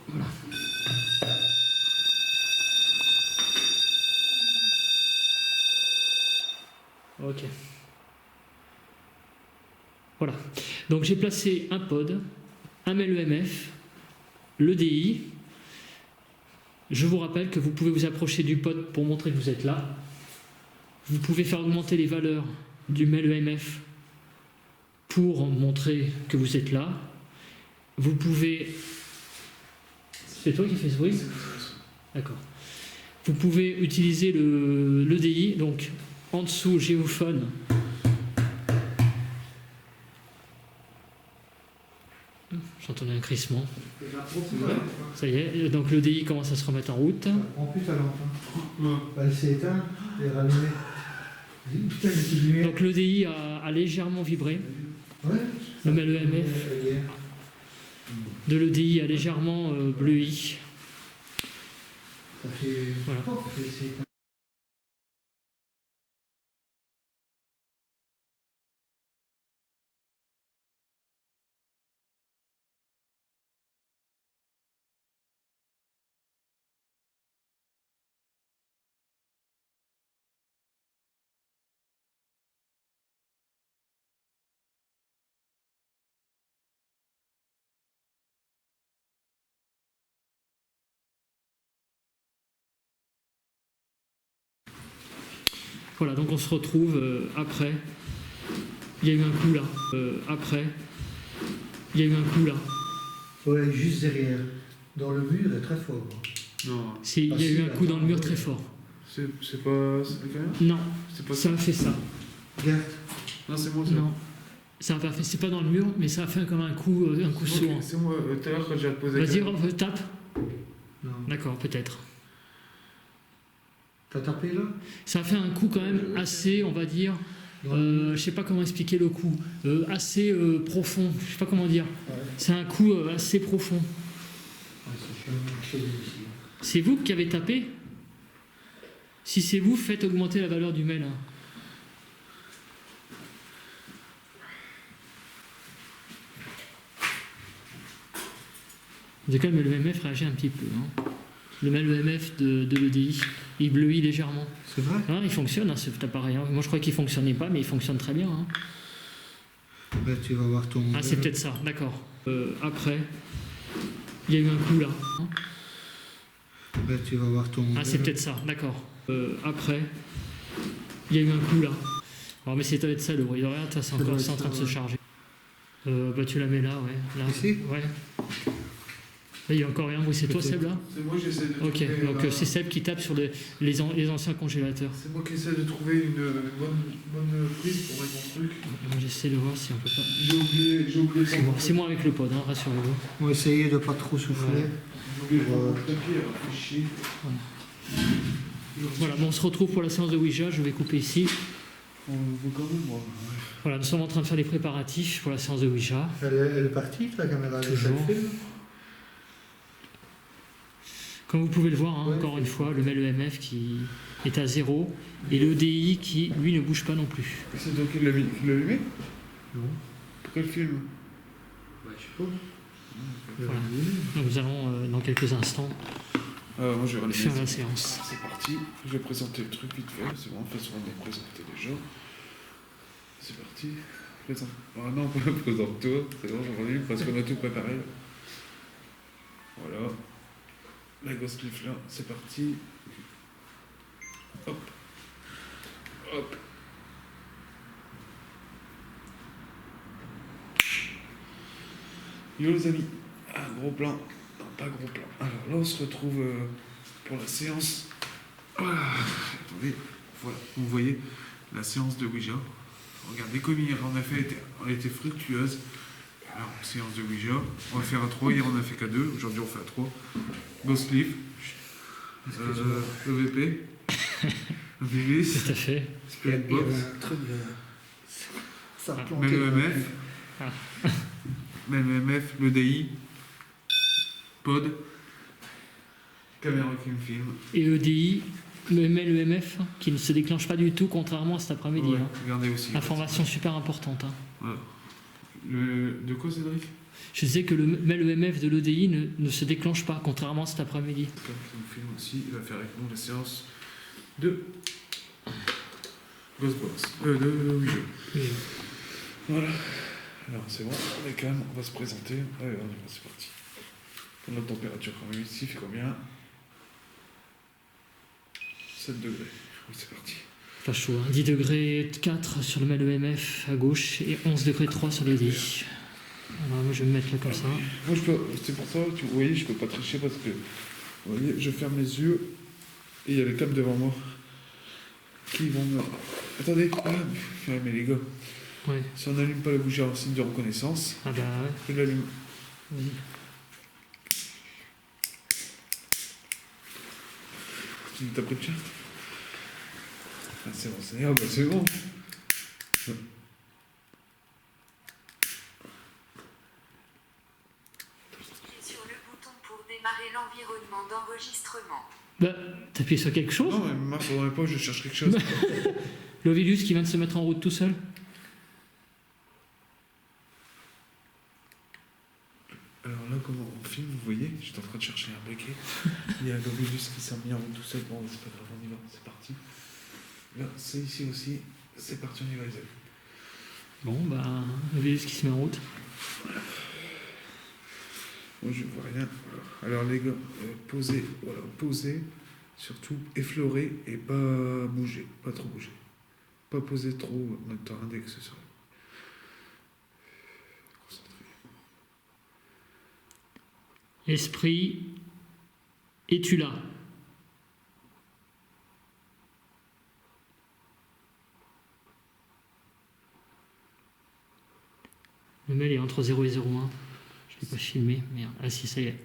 Voilà. Ok. Voilà. Donc j'ai placé un pod, un MEMF, l'EDI. Je vous rappelle que vous pouvez vous approcher du pod pour montrer que vous êtes là. Vous pouvez faire augmenter les valeurs du MEMF pour montrer que vous êtes là. Vous pouvez... C'est toi qui fais ce bruit? D'accord. Vous pouvez utiliser l'EDI, donc en dessous, géophone. J'entendais un crissement. Ça y est, donc l'EDI commence à se remettre en route. Ça prend plus ta lampe. Hein. Elle s'est éteinte et rallumée. Putain, il y a plus de lumière. Donc l'EDI a légèrement vibré. Ouais. Le MEMF de l'EDI a légèrement bleui. Ça fait... Voilà. C'est éteint. Voilà, donc on se retrouve après. Il y a eu un coup là. Après. Il y a eu un coup là. Ouais, juste derrière. Dans le mur, est très fort. Non, Si, il y a eu un coup dans le mur très fort. c'est pas. C'est le camion? Non, C'est pas ça a fait ça. Regarde. Non, c'est moi ça. Non. Ça a pas fait, c'est pas dans le mur, mais ça a fait comme un coup sourd. C'est moi, tout à l'heure quand j'ai posé. Vas-y, tape. Non. D'accord, peut-être. T'as tapé là? Ça a fait un coup quand même assez, on va dire, je sais pas comment expliquer le coup, assez profond, je sais pas comment dire. Ouais. C'est un coup assez profond. Ouais, c'est chez nous ici. C'est vous qui avez tapé? Si c'est vous, faites augmenter la valeur du mail. Hein. En tout cas, le MEMF réagit un petit peu. Hein. Le MEMF de l'EDI, il bleuit légèrement. C'est vrai? Hein, il fonctionne, hein, cet appareil. Hein. Moi, je crois qu'il ne fonctionnait pas, mais il fonctionne très bien. Hein. Ben, tu vas voir ton... Ah, c'est peut-être ça, d'accord. Après, il y a eu un coup là. Hein. Ben, tu vas voir ton... Ah, c'est peut-être ça, d'accord. Après, il y a eu un coup là. Alors, mais c'est peut-être ça le bruit. Regarde, ça, c'est Ça doit encore être c'est en train de ça, se ouais. charger. Bah, tu la mets là, ouais. Là. Ici? Ouais. Là, il y a encore rien. Oui, c'est toi, Peut-être. Seb, là? C'est moi qui essaie de Ok, trouver. donc c'est Seb qui tape sur les anciens congélateurs. C'est moi qui essaie de trouver une bonne prise pour mettre mon truc. J'essaie de voir si on peut pas. J'ai oublié C'est moi avec le pod, hein, rassurez-vous. On va essayer de pas trop souffler. Ouais. J'ai oublié le papier, alors fait chier. Voilà, bon, on se retrouve pour la séance de Ouija. Je vais couper ici. On veut quand même, moi. Voilà, nous sommes en train de faire les préparatifs pour la séance de Ouija. Elle est partie, ta caméra? Toujours. Elle filme? Comme vous pouvez le voir, hein, Ouais. encore une fois, le MEMF qui est à 0 et l'EDI qui, lui, ne bouge pas non plus. C'est toi qui l'as allumé? Non. Pourquoi le film? Bah, je sais pas. Voilà. Donc nous allons, dans quelques instants, Moi je vais rallumer. faire la séance. C'est parti. Je vais présenter le truc vite fait. C'est bon, de toute façon on est présenté déjà. C'est parti. Présente. Ah non, présente-toi. C'est bon, j'en ai parce qu'on a tout préparé. Voilà. La gosse cliff là, c'est parti. Hop. Hop. Yo les amis, un gros plan. Non, pas gros plan. Alors là on se retrouve pour la séance. Voilà. Attendez, Voilà, vous voyez la séance de Ouija. Regardez comme hier on a fait, elle était fructueuse. Alors, séance de Ouija, on va faire à 3, hier on a fait qu'à 2, aujourd'hui on fait à 3. Ghost Leaf, EVP, Vivis, Tout à fait. Spirit Box, un truc de... Ça a planté. même EMF, Ah. même EMF, le DI, Pod, caméra film. Et EDI, le MLEMF, qui ne se déclenche pas du tout, contrairement à cet après-midi. Ouais, Hein. regardez aussi. Information super importante. Hein. Voilà. De quoi, Cédric? Je disais que le MLEMF de l'EDI ne se déclenche pas, contrairement à cet après-midi. Comme film aussi, il va faire avec nous la séance de Ghostbox, de Ouija. Oui. Voilà. Alors c'est bon, on est calme, on va se présenter. Allez, on y va, c'est parti. Notre température quand même ici fait combien? 7 degrés. Oui, c'est parti. Pas chaud. Hein. 10 degrés 4 sur le MLEMF à gauche et 11 degrés 3 sur l'EDI. Alors moi je vais me mettre là comme ça. Moi je peux, c'est pour ça, vous voyez, je peux pas tricher parce que, vous voyez, je ferme les yeux et il y a les câbles devant moi qui vont me... Attendez, mais les gars, Ouais. si on n'allume pas la bougie en signe de reconnaissance, Ah bah ouais. je l'allume. Vas-y. Tu t'as pris le chat? Ah, c'est bon, c'est bah, c'est bon. Cliquez sur le bouton pour démarrer l'environnement d'enregistrement. Bah, t'appuies sur quelque chose? Non, mais ma dans les poches, je cherche quelque chose. L'Ovilus qui vient de se mettre en route tout seul? Alors là, comment on filme, vous voyez, j'étais en train de chercher un briquet. Il y a l'Ovilus qui s'est mis en route tout seul. Bon, c'est pas grave, on y va, c'est parti. Là, c'est ici aussi, c'est parti, on y va, les amis. Bon, bah, l'Ovilus qui se met en route. Moi, je vois rien. Alors, les gars, posez, voilà, posez, surtout effleurer et pas bouger, pas trop bouger. Pas poser trop notre index sur elle. Concentré. Esprit, es-tu là? Le mail est entre 0 et 0,1. Je ne l'ai pas filmé, merde. Ah si, ça y est.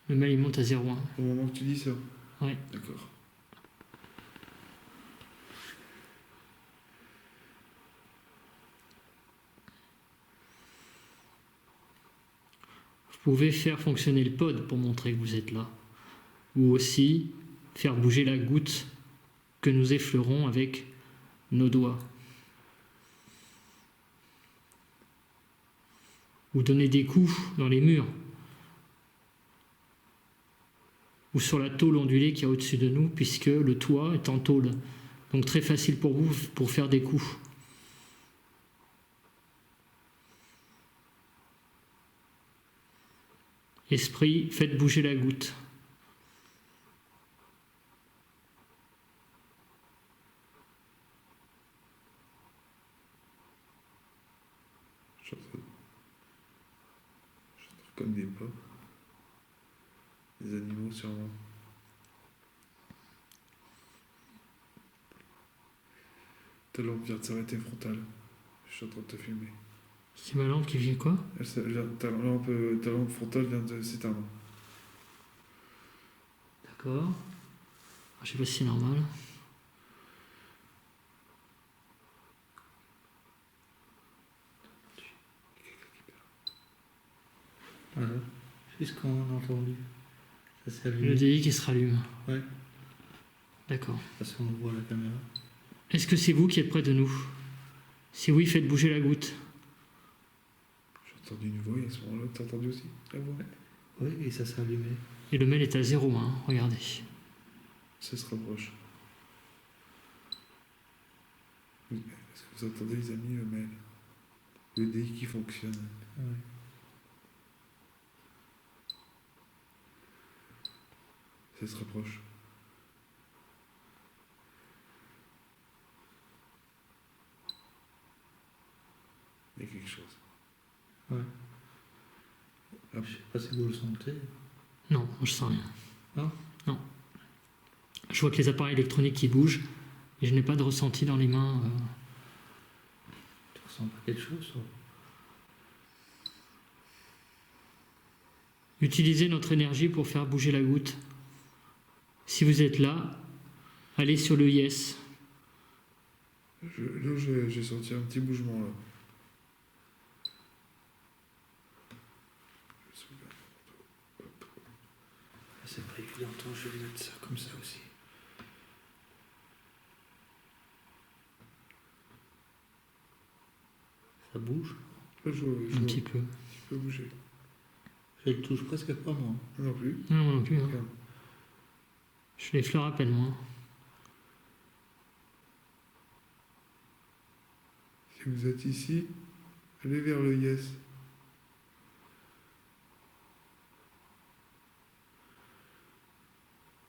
Le mail il monte à 0,1. Au moment que tu dis ça? Ouais. D'accord. Vous pouvez faire fonctionner le pod pour montrer que vous êtes là. Ou aussi faire bouger la goutte que nous effleurons avec nos doigts. Ou donner des coups dans les murs. Ou sur la tôle ondulée qu'il y a au-dessus de nous, puisque le toit est en tôle. Donc très facile pour vous pour faire des coups. Esprit, faites bouger la goutte. Je suis en train comme des pas. Des animaux sûrement. Ta lampe vient de s'arrêter frontale. Je suis en train de te filmer. C'est ma lampe qui vient quoi? Ta lampe frontale vient de s'éteindre. D'accord. Je sais pas si c'est normal. Voilà. C'est ce qu'on a entendu. Ça s'est Le allumé. DI qui se rallume. Ouais. D'accord. Parce qu'on voit la caméra. Est-ce que c'est vous qui êtes près de nous? Si oui, faites bouger la goutte. J'ai entendu une voix et à ce moment-là, t'as entendu aussi la voix? Oui, et ça s'est allumé. Et le mail est à 0,1. Regardez. Ça se rapproche. Oui. Est-ce que vous entendez, les amis, le mail? Le DI qui fonctionne. Ouais. Ça se rapproche. Il y a quelque chose. Ouais. Hop. Je sais pas si vous le sentez. Non, je sens rien. Non. Non. Je vois que les appareils électroniques qui bougent, Et je n'ai pas de ressenti dans les mains. Tu ressens pas quelque chose toi? Utilisez notre énergie pour faire bouger la goutte. Si vous êtes là, allez sur le yes. Là, j'ai senti un petit bougement, là. C'est pas évident, toi, je vais mettre ça comme ça aussi. Ça bouge? Là, je vois Un petit peu. un petit peu bouger. Je le touche presque pas, moi. Non plus. Non, moi non plus. Hein. Regarde. Je l'effleure à peine, moi. Si vous êtes ici, allez vers le yes.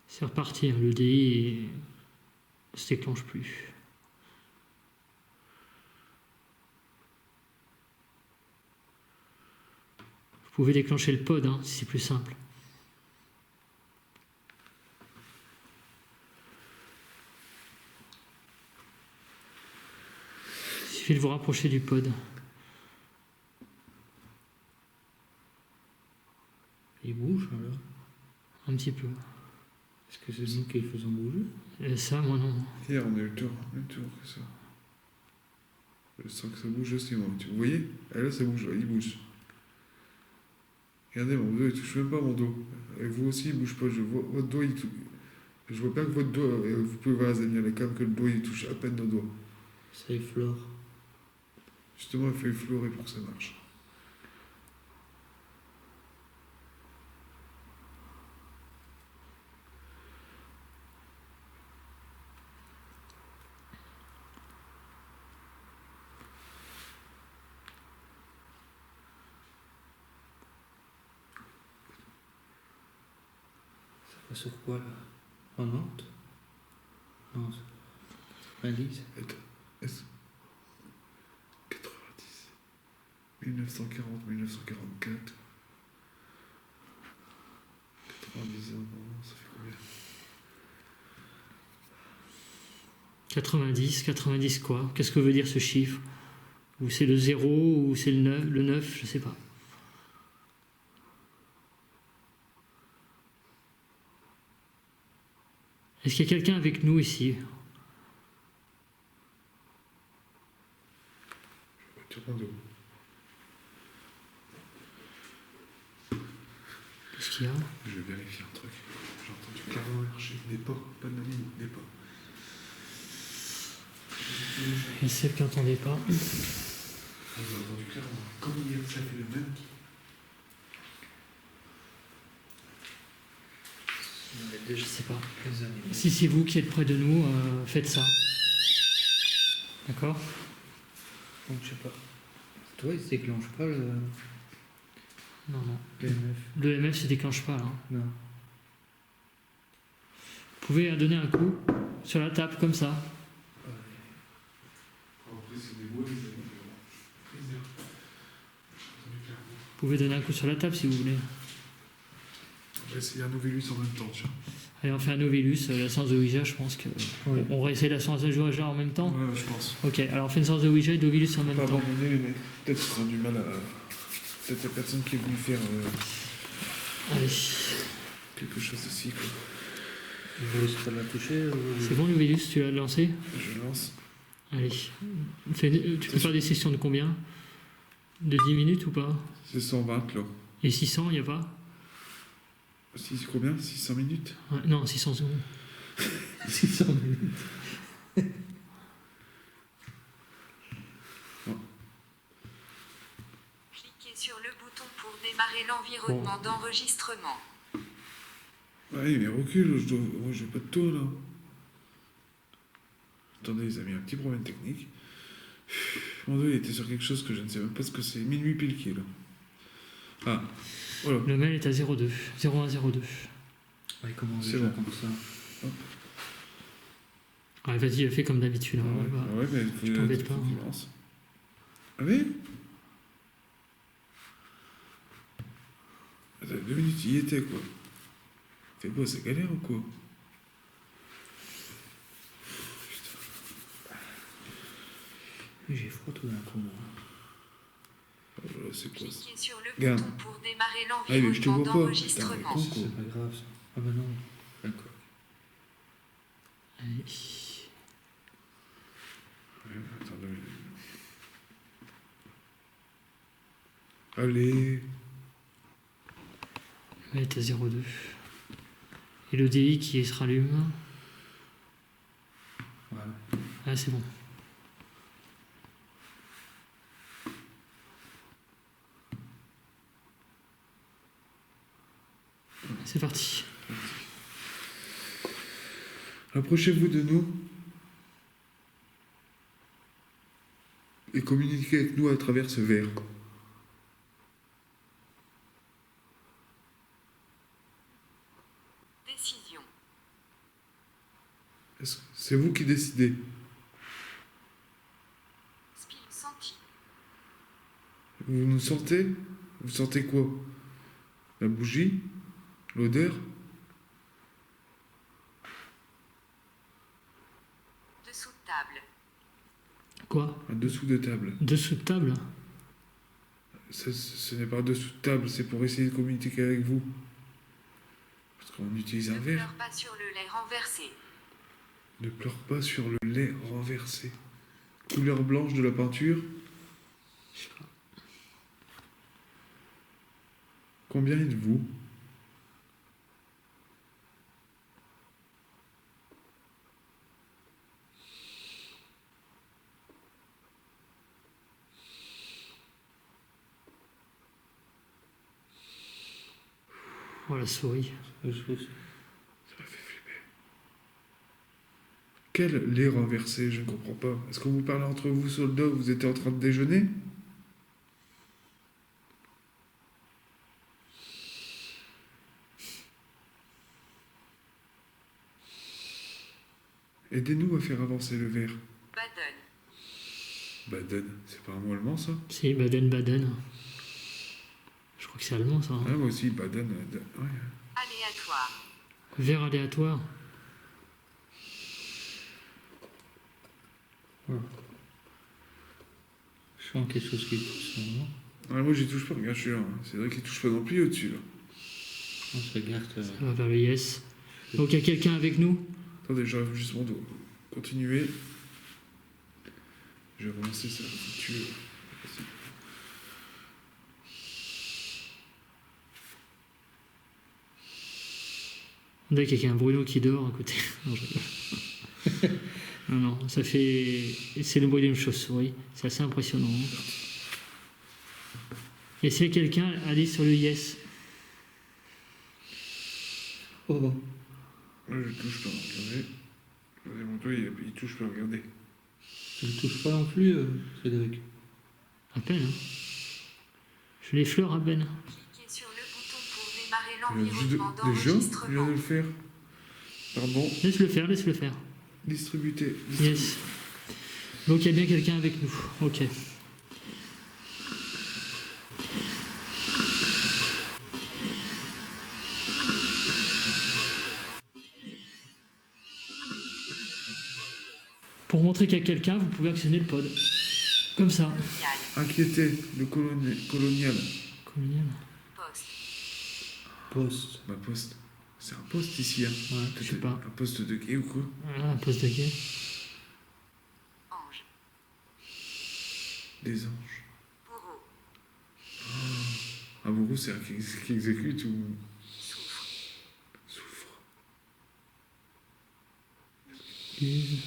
C'est reparti, hein, le dé ne se déclenche plus. Vous pouvez déclencher le pod, hein, si c'est plus simple. Il suffit de vous rapprocher du pod. Il bouge, alors? Un petit peu. Est-ce que c'est nous qui le faisons bouger? Et ça, moi non. Hier, on a eu le tour que ça. Je sens que ça bouge aussi, moi. Vous voyez? Et là, ça bouge, il bouge. Regardez, mon dos, il touche même pas mon dos. Et vous aussi, il bouge pas. Je vois votre dos, il touche. Je vois bien que votre dos, vous pouvez voir, Zania, les câbles, que le dos, il touche à peine nos doigts. Ça effleure. Justement, il faut effleurer pour que ça marche. Ça va sur quoi, là? En Nantes? Non, c'est 90. Attends, est-ce 90, 1940, 1944, 90 ans, non, ça fait combien? 90, 90 quoi? Qu'est-ce que veut dire ce chiffre? Ou c'est le 0, ou c'est le 9, je sais pas. Est-ce qu'il y a quelqu'un avec nous ici? Sur mon dos. Qu'est-ce qu'il y a? Je vais vérifier un truc. J'ai entendu clairement marcher. Des pas, pas de la ligne, des pas. Et celle qui n'entendait pas. J'ai entendu clairement. Comme hier, ça fait le même. Je sais pas. Les années. Si c'est vous qui êtes près de nous, faites ça. D'accord? Donc, je sais pas. Toi, il se déclenche pas le Non, non. MF? Le MF se déclenche pas là. Non. Vous pouvez donner un coup sur la table comme ça. Après, c'est des bois, les amis. J'ai entendu clairement. Vous pouvez donner un coup sur la table si vous voulez. On va essayer un Novellus en même temps, tiens. Allez, on fait un Novellus, la séance de Ouija, je pense que. Oui. On va essayer la séance de Ouija en même temps. Ouais, je pense. Ok, alors on fait une séance de Ouija et Novellus en même Pas temps. abandonner, mais peut-être qu'ils auront du mal à. Peut-être la personne qui est venue faire Allez. quelque chose aussi, quoi. Vous voulez pas la toucher C'est bon, Novellus, tu l'as lancé? Je lance. Allez. Tu peux faire des sessions de combien? De 10 minutes ou pas? C'est 120, là. Et 600, il n'y a pas? Combien? 600 minutes? Ouais, non, 600 secondes. 600 minutes. Cliquez sur le bouton pour démarrer l'environnement d'enregistrement. Ouais, mais recule, moi j'ai pas de taux là. Attendez les amis, un petit problème technique. Mon dos il était sur quelque chose que je ne sais même pas ce que c'est. Minuit pile qui est là. Ah, voilà. Le mail est à 02. 0102. Ouais, comment C'est déjà bon. comme ça? Ouais, vas-y, fais comme d'habitude. Hein, Ouais, bah. ouais, mais il faut t'embêtes pas, qu'il hein. lance. Ah oui? Attends, 2 minutes, il y était quoi. C'est beau, c'est galère ou quoi? Putain. J'ai froid tout d'un coup. Moi. C'est quoi ça? Cliquez sur le Regarde. bouton pour démarrer Ah, mais je te l'environnement vois pas. Putain, d'enregistrement. con, C'est pas grave ça. Ah bah non. D'accord. Allez. Attends, allez. On va être à 0,2. Et le DI qui se rallume. Voilà. Ah, c'est bon. C'est parti. Approchez-vous de nous et communiquez avec nous à travers ce verre. Décision. C'est vous qui décidez. Spill senti. Vous nous sentez? Vous sentez quoi? La bougie? L'odeur? Dessous de table. Quoi? Un dessous de table. Dessous de table? Ce n'est pas dessous de table, c'est pour essayer de communiquer avec vous. Parce qu'on utilise un Ne verre. pleure pas sur le lait renversé. Ne pleure pas sur le lait renversé. Couleur blanche de la peinture. Je sais pas. Combien êtes-vous? Oh, la souris. Je sais. Ça m'a fait flipper. Quel lait renversé? Je ne comprends pas. Est-ce que vous parlez entre vous, soldats, vous étiez en train de déjeuner? Aidez-nous à faire avancer le verre. Baden. Baden, c'est pas un mot allemand ça? Si, Baden-Baden. Je crois que c'est allemand, ça. Hein. Ah, moi aussi, Baden. Ouais. Aléatoire. Verre aléatoire. Je sens quelque chose qui pousse. Non Ah, moi, j'y touche pas, regarde, je suis là. C'est vrai qu'il touche pas non plus au-dessus. Là. on se regarde. Ça va vers le yes. Donc, il y a quelqu'un avec nous? Attendez, j'arrive juste mon dos. Continuez. Je vais avancer ça. Si tu veux. On dirait qu'il y a un Bruno qui dort à côté. Non, je rigole. Non, non, ça fait... C'est le bruit d'une chauve-souris. C'est assez impressionnant. Hein. Et s'il y a quelqu'un, allez sur le yes. Oh. Moi, je touche pas, regardez. Regardez mon doigt, il touche pas, regardez. Tu ne touches pas non plus, Cédric. À peine, hein. Je l'effleure à peine. Cliquez sur le bouton pour démarrer Déjà, l'environnement je viens d'enregistrement. de le faire. Pardon. Laisse-le faire, laisse-le faire. Distribuer. Yes. Donc il y a bien quelqu'un avec nous. Ok. Pour montrer qu'il y a quelqu'un, vous pouvez actionner le pod. Comme ça. Colonial. Inquiété, le colonial. Colonial. Poste. Poste. Ma poste. C'est un poste ici, hein. Ouais. Je sais pas. Un poste de quai ou quoi? Ah, un poste de quai. Ange. Des anges. Bourreau. Un bourreau, c'est un qui exécute ou Souffre. souffre? UV.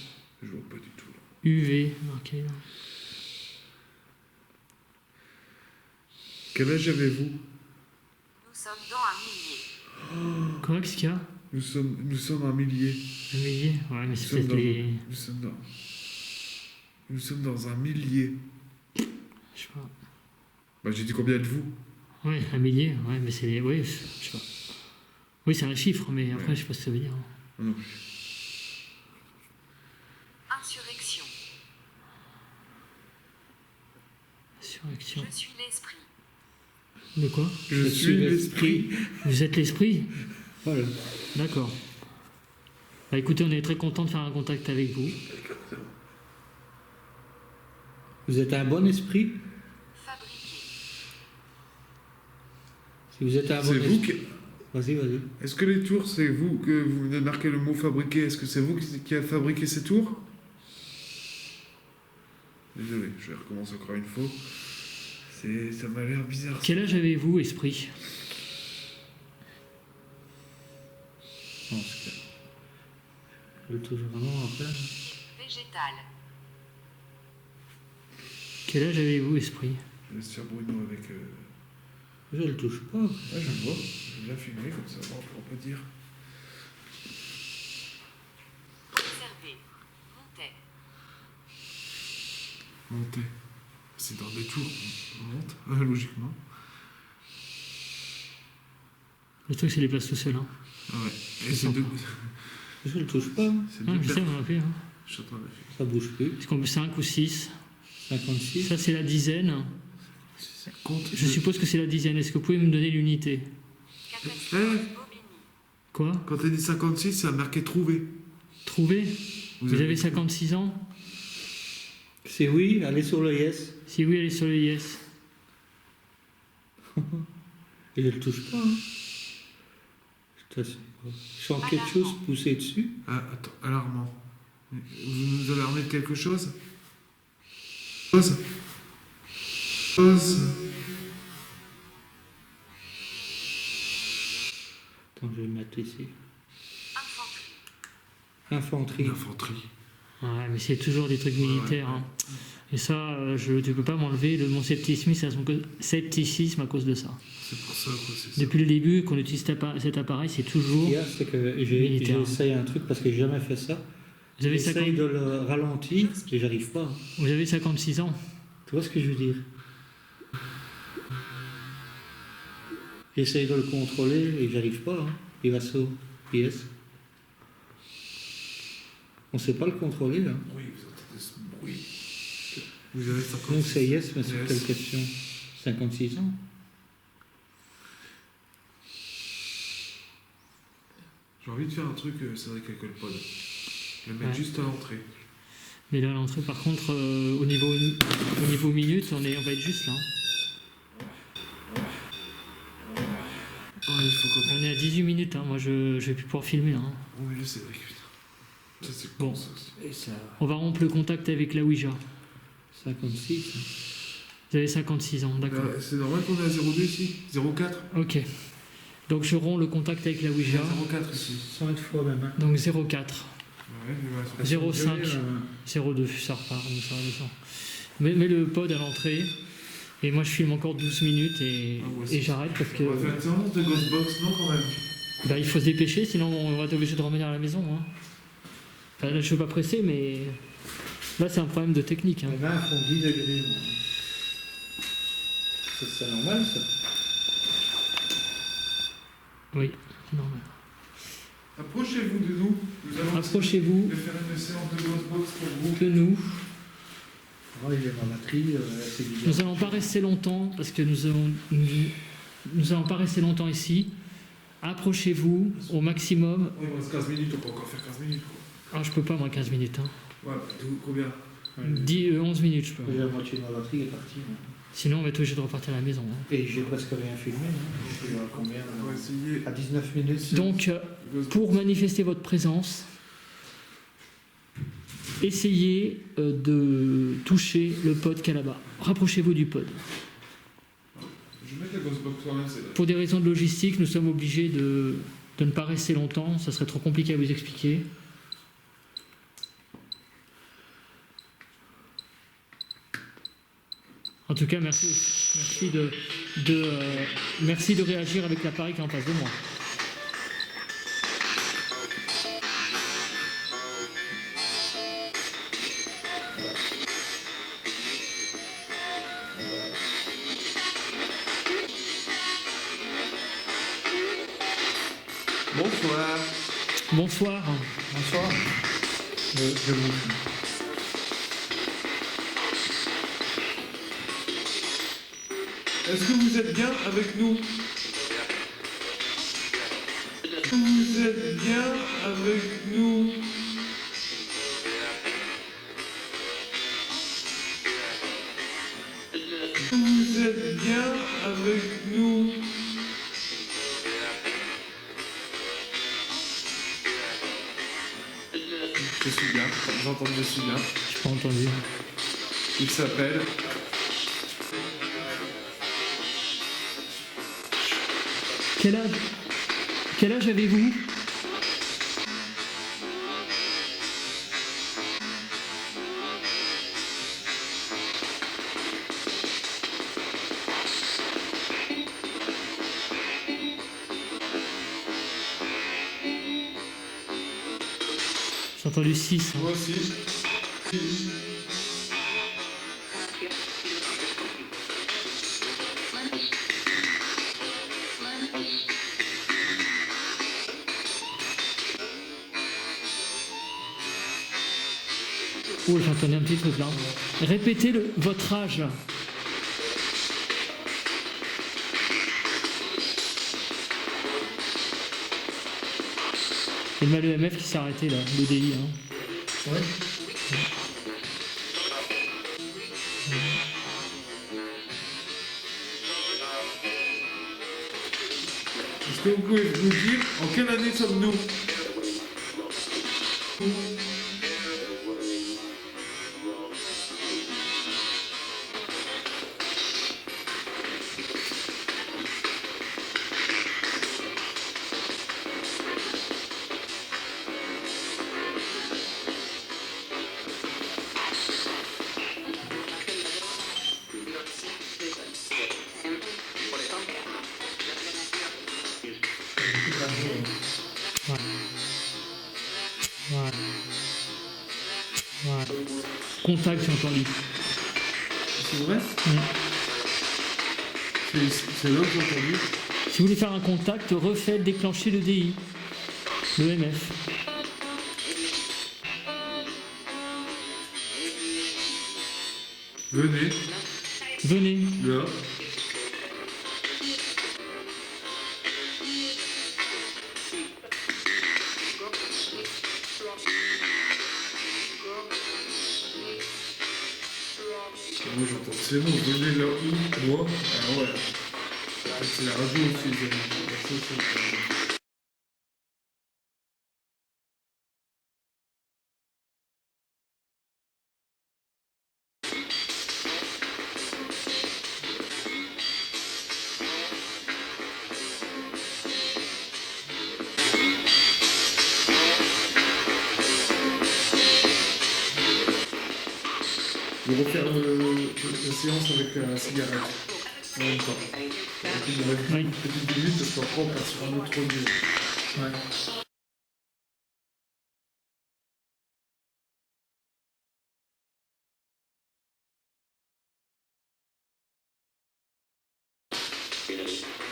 Je vois pas du tout là. UV, marqué là. Quel âge avez-vous? Nous sommes dans un millier. Quoi, qu'est-ce qu'il y a? Nous sommes un millier. Un millier? Ouais, mais c'est Nous sommes peut-être les... Nous sommes dans un millier. Je sais pas. Bah, j'ai dit combien êtes-vous? Ouais, un millier, ouais, mais c'est les... Oui, je sais pas. Oui, c'est un chiffre, mais après, Ouais. je sais pas ce que ça veut dire. Non. Insurrection. Surrection. Je suis l'esprit. De quoi? Je suis l'esprit. Vous êtes l'esprit? Voilà. D'accord. Bah écoutez, on est très content de faire un contact avec vous. Vous êtes un bon esprit? Fabriqué. Si vous êtes un bon C'est vous esprit... qui... Vas-y. Est-ce que les tours, c'est vous que vous venez de marquer le mot fabriqué? Est-ce que c'est vous qui a fabriqué ces tours? Désolé, je vais recommencer encore une fois. Ça m'a l'air bizarre. Quel âge avez-vous, esprit? Non, c'est clair. Je le touche vraiment après. Végétal. Quel âge avez-vous, esprit? Je laisse faire Bruno avec... Je le touche pas. Ouais, je le vois. Je vais bien filmer comme ça, on pourra pas dire. Observé. Montait. Monter. C'est dans des tours. On monte, logiquement. Le truc, c'est les places tout seul. Hein. Ah ouais. C'est Et c'est sympa. deux... Je le touche pas. C'est Ah, deux je sais, personnes. on l'a fait. Hein. Je suis en train de faire. Ça bouge plus. Est-ce qu'on peut 5 ou 6? 56. Ça, c'est la dizaine. Compte. Je suppose que c'est la dizaine. Est-ce que vous pouvez me donner l'unité? Capacité. Eh. Bobigny. Quoi? Quand t'as dit 56, ça a marqué trouvé. Trouvé? Vous avez 56 ans? C'est oui, allez sur le yes. Si oui, allez sur le yes. Et je le touche pas. Hein. Je sens quelque chose pousser dessus. Ah, attends, alarmant. Vous nous alarmez de quelque chose? Chose. Attends, je vais le mettre ici. Infanterie. Infanterie. L'infanterie. Ouais, mais c'est toujours des trucs militaires. Hein. Et ça, tu peux pas m'enlever mon scepticisme à cause de ça. C'est pour ça, quoi, c'est ça. Depuis le début qu'on utilise cet appareil, c'est Ce toujours... qu'il y a, c'est que Militaire. j'essaye un truc parce que j'ai jamais fait ça. Vous avez, J'essaye de le ralentir et j'arrive pas. vous avez 56 ans. Tu vois ce que je veux dire? J'essaye de le contrôler et j'arrive pas. Hein. Il va sur yes. On sait pas le contrôler. Hein. Oui, vous entendez ce bruit. Vous avez 56. Donc c'est yes, mais c'est Yes. quelle question? 56 ans. J'ai envie de faire un truc, c'est vrai qu'avec le pod. Je vais le mettre Ouais. juste à l'entrée. Mais là, l'entrée, par contre, au niveau minutes, on va être juste là. Hein. Oh, il faut qu'on... On est à 18 minutes. Hein. Moi, je vais plus pouvoir filmer. Là, hein. Oui, je sais, putain. Ça, c'est Bon. con, ça aussi. Et ça. On va rompre le contact avec la Ouija. 56. Vous avez 56 ans, d'accord. C'est normal qu'on est à 02 ici? 04? Ok. Donc, je romps le contact avec la Ouija. 04 ici. 100 fois même. Hein. Donc, 04. Ouais, mais voilà, 05. Euh, 02, ça repart, donc ça redescend. Mets le pod à l'entrée. Et moi, je filme encore 12 minutes et, Ah, ouais, et j'arrête parce que On va faire une séance de Ghostbox, non, quand même? bah, il faut se dépêcher, sinon on va être obligé de revenir à la maison. Hein. Enfin, là, je ne veux pas presser, mais là, c'est un problème de technique. Hein. Les mains font 10 degrés. Moi. C'est normal ça. Oui, c'est normal. Approchez-vous de nous. Nous allons Approchez-vous faire une séance de Ghostbox pour vous. de nous. Oh, il y a ma batterie, c'est bizarre. Nous n'allons pas rester longtemps parce que nous allons pas rester longtemps ici. Approchez-vous au maximum. Oui, il me reste 15 minutes, on peut encore faire 15 minutes, quoi. Ah, je peux pas, moi, 15 minutes. Hein. Ouais, combien? 11 minutes, je peux. La moitié de ma batterie est partie. Moi. Sinon, on va être obligé de repartir à la maison. Hein. Et j'ai presque rien filmé. Hein. Je suis à combien là On va essayer. À 19 minutes. Donc, pour manifester votre présence, essayez de toucher le pod qu'il y a là-bas. Rapprochez-vous du pod. Je vais mettre la Ghostbox quand même, c'est là. Pour des raisons de logistique, nous sommes obligés de ne pas rester longtemps. Ça serait trop compliqué à vous expliquer. En tout cas, merci de réagir avec l'appareil qui est en face de moi. Bonsoir. Bonsoir. Bonsoir. Je vous... Est-ce que vous êtes bien avec nous? Est-ce que vous êtes bien avec nous? vous êtes bien avec nous? Je suis bien, j'entends que je suis bien. J'ai pas entendu. Il s'appelle. Quel âge avez-vous? J'ai entendu 6. Moi aussi. Oh, j'entendais un petit truc là. Répétez votre âge. Et le l'EMF qui s'est arrêté là, le DI. Hein. Ouais. Est-ce que vous pouvez nous dire en quelle année sommes-nous? Ouais. Ouais. Contact, j'ai entendu. C'est vrai? C'est là que j'ai entendu. Si vous voulez faire un contact, refaites déclencher le DI, le MF. Venez, Venez. là. Moi j'entends, c'est bon, venez là où? Moi? Ah ouais. C'est la radio aussi, les amis. Je vais refaire la séance avec la cigarette en même temps. Oui. Une petite minute parce qu'après on passe sur un autre lieu. Ouais.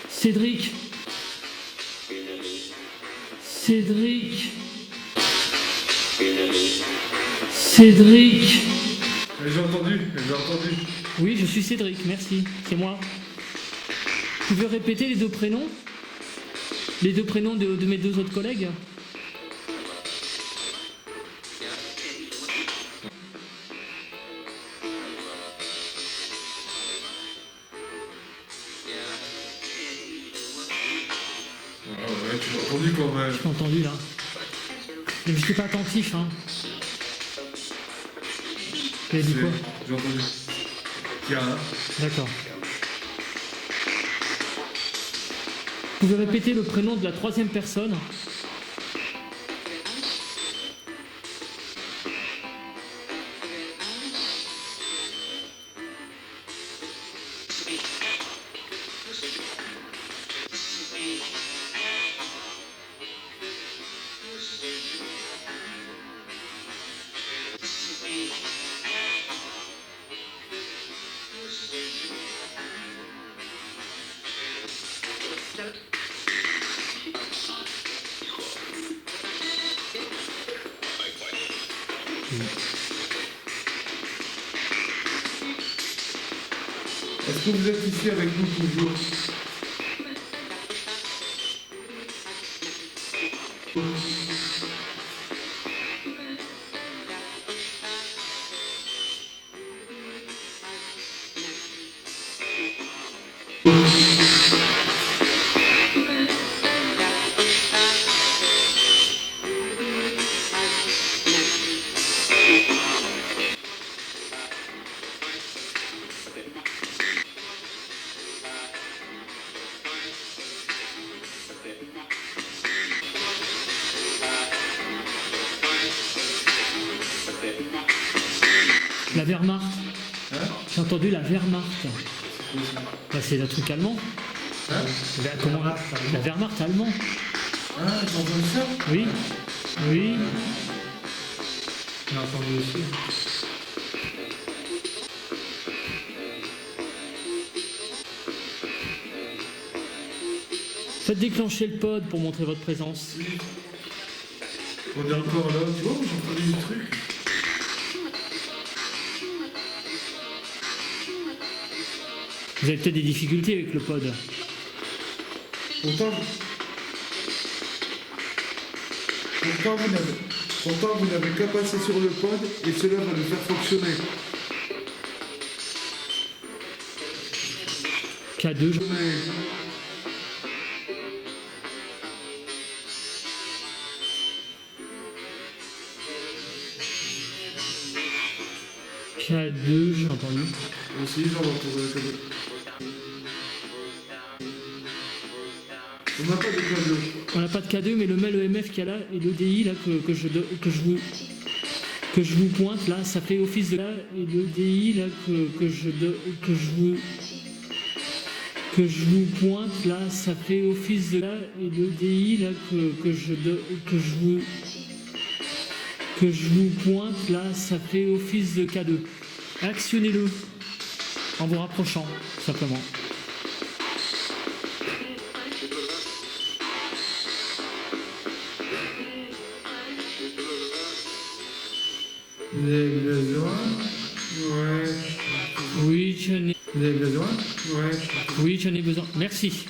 Cédric. Cédric. Cédric. J'ai entendu, j'ai entendu. Oui, je suis Cédric, merci, c'est moi. Tu veux répéter les deux prénoms? Les deux prénoms de mes deux autres collègues? Ah ouais, tu l'as entendu quand même. Je t'ai entendu là. Mais je suis pas attentif, hein. Tu as dit quoi? J'ai entendu. Chiara. D'accord. Vous pouvez répéter le prénom de la troisième personne? Est-ce que vous êtes ici avec nous toujours? Wehrmacht. Hein? J'ai entendu la Wehrmacht. Bah, c'est un truc allemand. Hein? Comment la Wehrmacht allemand. Ah, t'as entendu ça? Oui. Oui. On a entendu aussi. Faites déclencher le pod pour montrer votre présence. Oui. On est encore là. Tu vois, j'ai entendu des trucs. Vous avez peut-être des difficultés avec le pod. Pourtant, vous n'avez qu'à passer sur le pod et cela va le faire fonctionner. K2, K2, j'ai entendu. Aussi, j'en vais retrouver le cadeau. On n'a pas de cadeau. On n'a pas de K2, mais le mail EMF qu'il y a là et l'EDI là que je vous pointe là, ça fait office de là et l'EDI là que je vous pointe là, ça fait office de là et l'EDI là que je vous pointe là, ça fait office de K2. Actionnez-le en vous rapprochant simplement. Vous avez besoin? Ouais. Oui, j'en ai, Vous avez besoin? Ouais. oui, j'en ai besoin. Merci.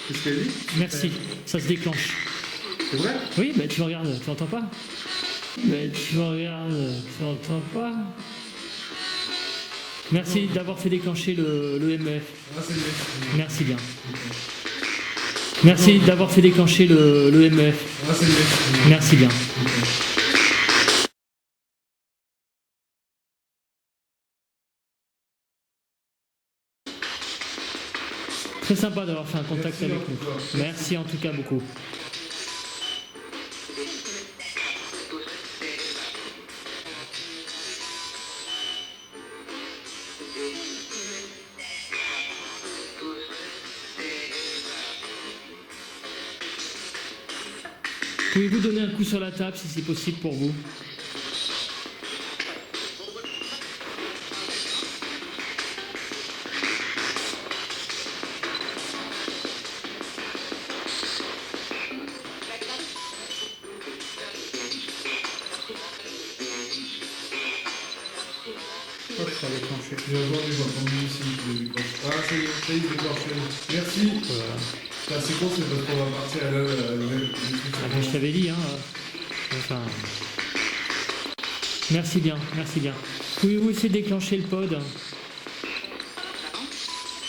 Qu'est-ce qu'elle dit? Merci, ça se déclenche. C'est vrai? Oui, ben tu regardes, tu entends pas? Ben tu regardes, tu entends pas? Merci d'avoir fait déclencher le MF. Ah, c'est bien. Merci bien. Merci d'avoir fait déclencher le MF. Ah, c'est bien. Merci bien. Très sympa d'avoir fait un contact Merci avec en nous. tout cas. Merci en tout cas beaucoup. Pouvez-vous donner un coup sur la table si c'est possible pour vous? Je crois que ça a déclenché. J'ai entendu ici. Ah, ça y est, ça y est, déclenché. Merci. Voilà. C'est con, c'est parce qu'on va partir à l'heure. Je t'avais dit, hein. Enfin. Merci bien, merci bien. Pouvez-vous essayer de déclencher le pod?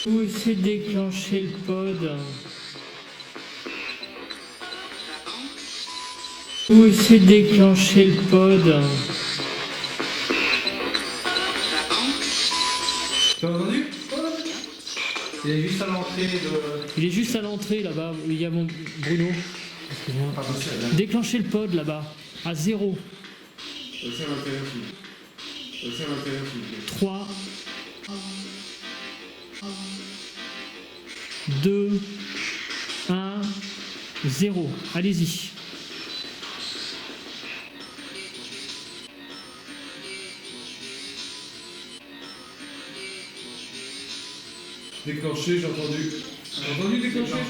Pouvez-vous essayer de déclencher le pod? Pouvez-vous essayer de déclencher le pod? T'as entendu? Il est juste à l'entrée de. Il est juste à l'entrée là-bas, où il y a mon Bruno. Excuse-moi. Déclenchez le pod là-bas, à 0. Ça m'intéresse. Ça m'intéresse. 3, 2, 1, 0. Allez-y. Déclenché, j'ai entendu. J'ai entendu déclencher? Ouais.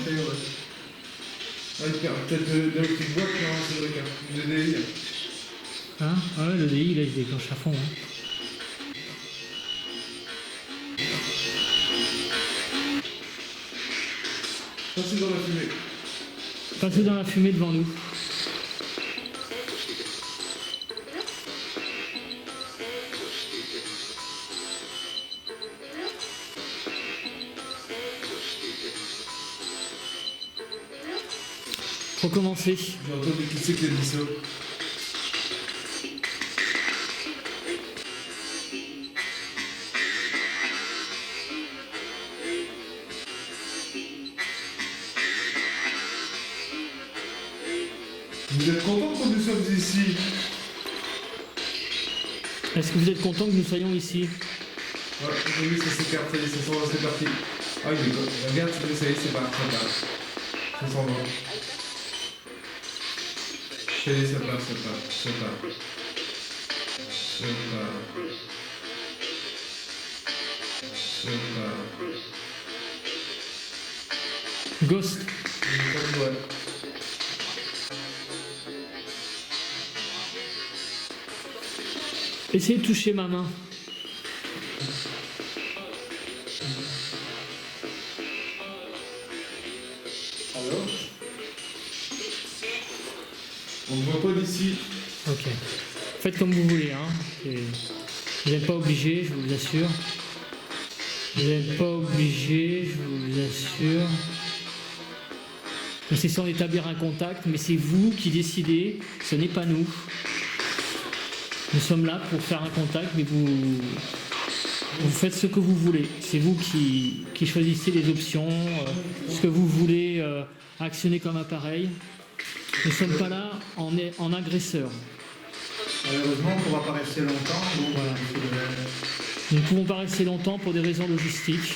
Ah, peut-être de la petite boîte, non, c'est vrai, le DI. Hein? Ah ouais, le DI là il déclenche à fond. Hein. Passez dans la fumée. Passez dans la fumée devant nous. Recommencer. J'ai entendu qui c'est qui a dit ça. Vous êtes content que nous sommes ici? Est-ce que vous êtes content que nous soyons ici? Ouais, j'ai vu, ça s'écarte, ça y est, c'est parti. Ah, il est bon. Regarde, ça y est, c'est pas grave. Ça s'en va. Ça y est, ça part. Ghost. Ouais. Essayez de toucher ma main. Alors? On ne voit pas d'ici. Ok. Faites comme vous voulez, hein. Vous n'êtes pas obligé, je vous assure. Vous n'êtes pas obligé, je vous assure. Nous essayons d'établir un contact, mais c'est vous qui décidez, ce n'est pas nous. Nous sommes là pour faire un contact, mais vous faites ce que vous voulez. C'est vous qui choisissez les options, ce que vous voulez actionner comme appareil. Nous ne sommes pas là en agresseur. Malheureusement, on ne va pas rester longtemps. Donc Voilà. Nous ne pouvons pas rester longtemps pour des raisons logistiques.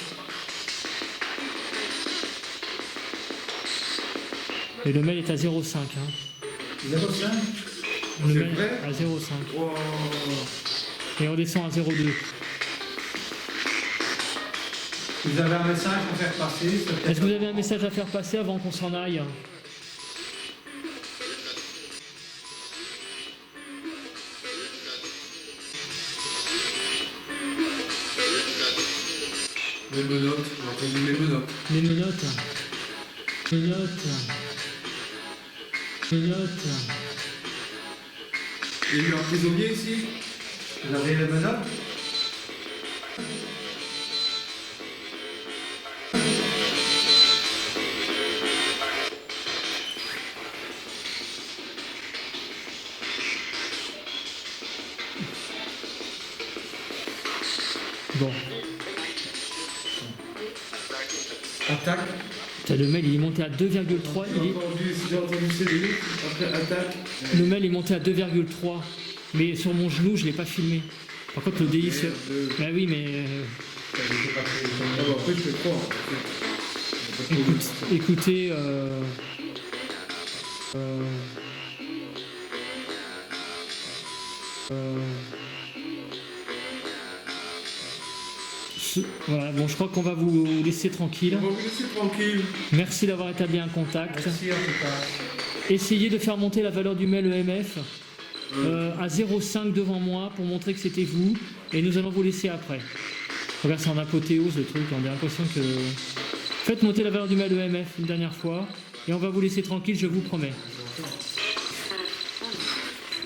Et le mail est à 0,5. Hein. 0,5. Le C'est mail vrai à 0,5. Wow. Et on descend à 0,2. Vous avez un message à faire passer. Est-ce que vous avez un message à faire passer avant qu'on s'en aille? Les menottes, j'ai entendu les menottes. Les menottes. Menottes. Menottes. Il y a eu un prisonnier ici. Vous avez les menottes? Bon. Attaque. Putain, le mail il est monté à 2,3. J'ai entendu CD. Après attaque. Le mail est monté à 2,3. Mais sur mon genou, je ne l'ai pas filmé. Par contre, le DI se... Bah oui, mais... Ah bah après je te crois. écoutez... Voilà, bon, je crois qu'on va vous laisser tranquille. On va vous laisser tranquille. Merci d'avoir établi un contact. Merci en tout cas. Essayez de faire monter la valeur du mail EMF à 0,5 devant moi pour montrer que c'était vous. Et nous allons vous laisser après. Regarde, c'est en apothéose le truc. On a l'impression que... Faites monter la valeur du mail EMF une dernière fois. Et on va vous laisser tranquille, je vous promets.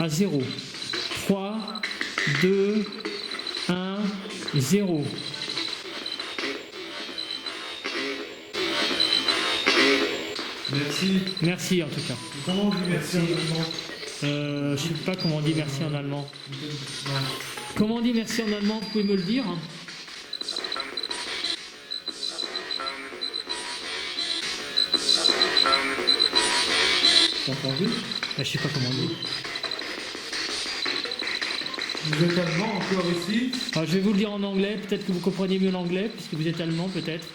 À 0. 3, 2, 1, 0. Merci. Merci en tout cas. Comment on dit merci en allemand? Je sais pas comment on dit merci en allemand. Comment on dit merci en allemand, vous pouvez me le dire? T'as entendu? Je sais pas comment on dit. Vous êtes allemand encore ici? Alors, je vais vous le dire en anglais, peut-être que vous compreniez mieux l'anglais, puisque vous êtes allemand peut-être.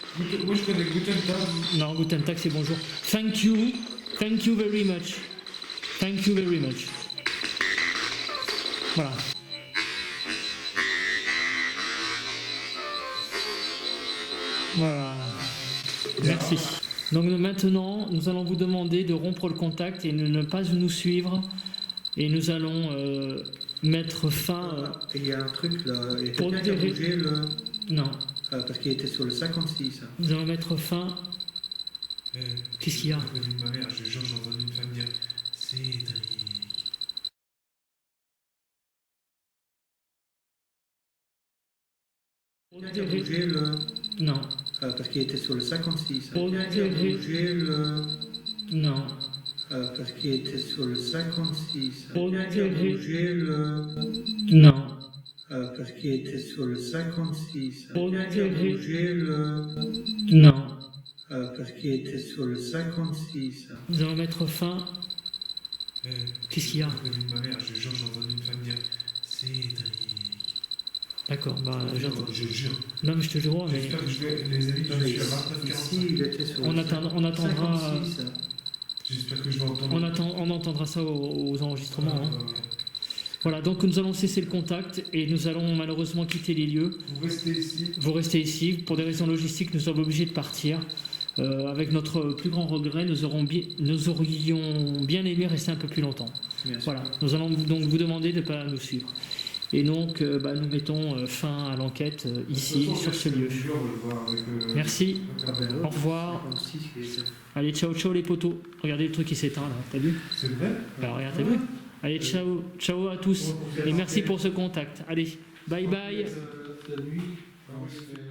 Moi je connais Guten Tag. Non, Guten Tag c'est bonjour. Thank you very much. Thank you very much. Voilà. Voilà. Merci. Donc maintenant, nous allons vous demander de rompre le contact et de ne pas nous suivre. Et nous allons mettre fin... Il y a un truc là. Il y a Pour quelqu'un qui a des- bougé le. non. Parce qu'il était sur le 56. Hein. Nous allons mettre fin... Qu'est-ce qu'il y a? Je connais ma mère, j'ai entendu une femme dire Cédric. Quelqu'un qui a bougé le. Non. Parce qu'il était sur le 56. Hein. Pour Quelqu'un qui a des- bougé le. Non. Parce qu'il était sur le 56. Hein. Pour Quelqu'un qui a des- bougé le. Non. Parce qu'il était sur le 56. Hein. Pour Quelqu'un qui a des- bougé le. Non. Parce qu'il était sur le 56. Hein. Nous allons mettre fin... Qu'est-ce qu'il y a? Je connais ma mère, j'ai entendu une femme dire Cédric. D'accord, bah j'attends. Je jure. Non mais je te jure, mais J'espère que je vais. Les amis, Non, je mais suis à ici, 29,45. il était sur on attendra. 56, J'espère que je vais entendre. On entendra ça aux enregistrements. Hein. Ouais. Voilà, donc nous allons cesser le contact et nous allons malheureusement quitter les lieux. Vous restez ici. Vous restez ici. Pour des raisons logistiques, nous sommes obligés de partir. Avec notre plus grand regret, nous aurions bien aimé rester un peu plus longtemps. bien sûr. Voilà, nous allons donc vous demander de ne pas nous suivre. Et donc, nous mettons fin à l'enquête ici, sur ce lieu. On va le voir avec, Merci, Ah ben, au revoir. 56, il était- Allez, ciao, ciao les potos. Regardez le truc qui s'éteint là, t'as vu? C'est vrai. Bah regarde, t'as vu? Allez, ciao, ciao à tous. Et merci pour ce contact. Allez, bye bye. La nuit. Ah oui, c'était-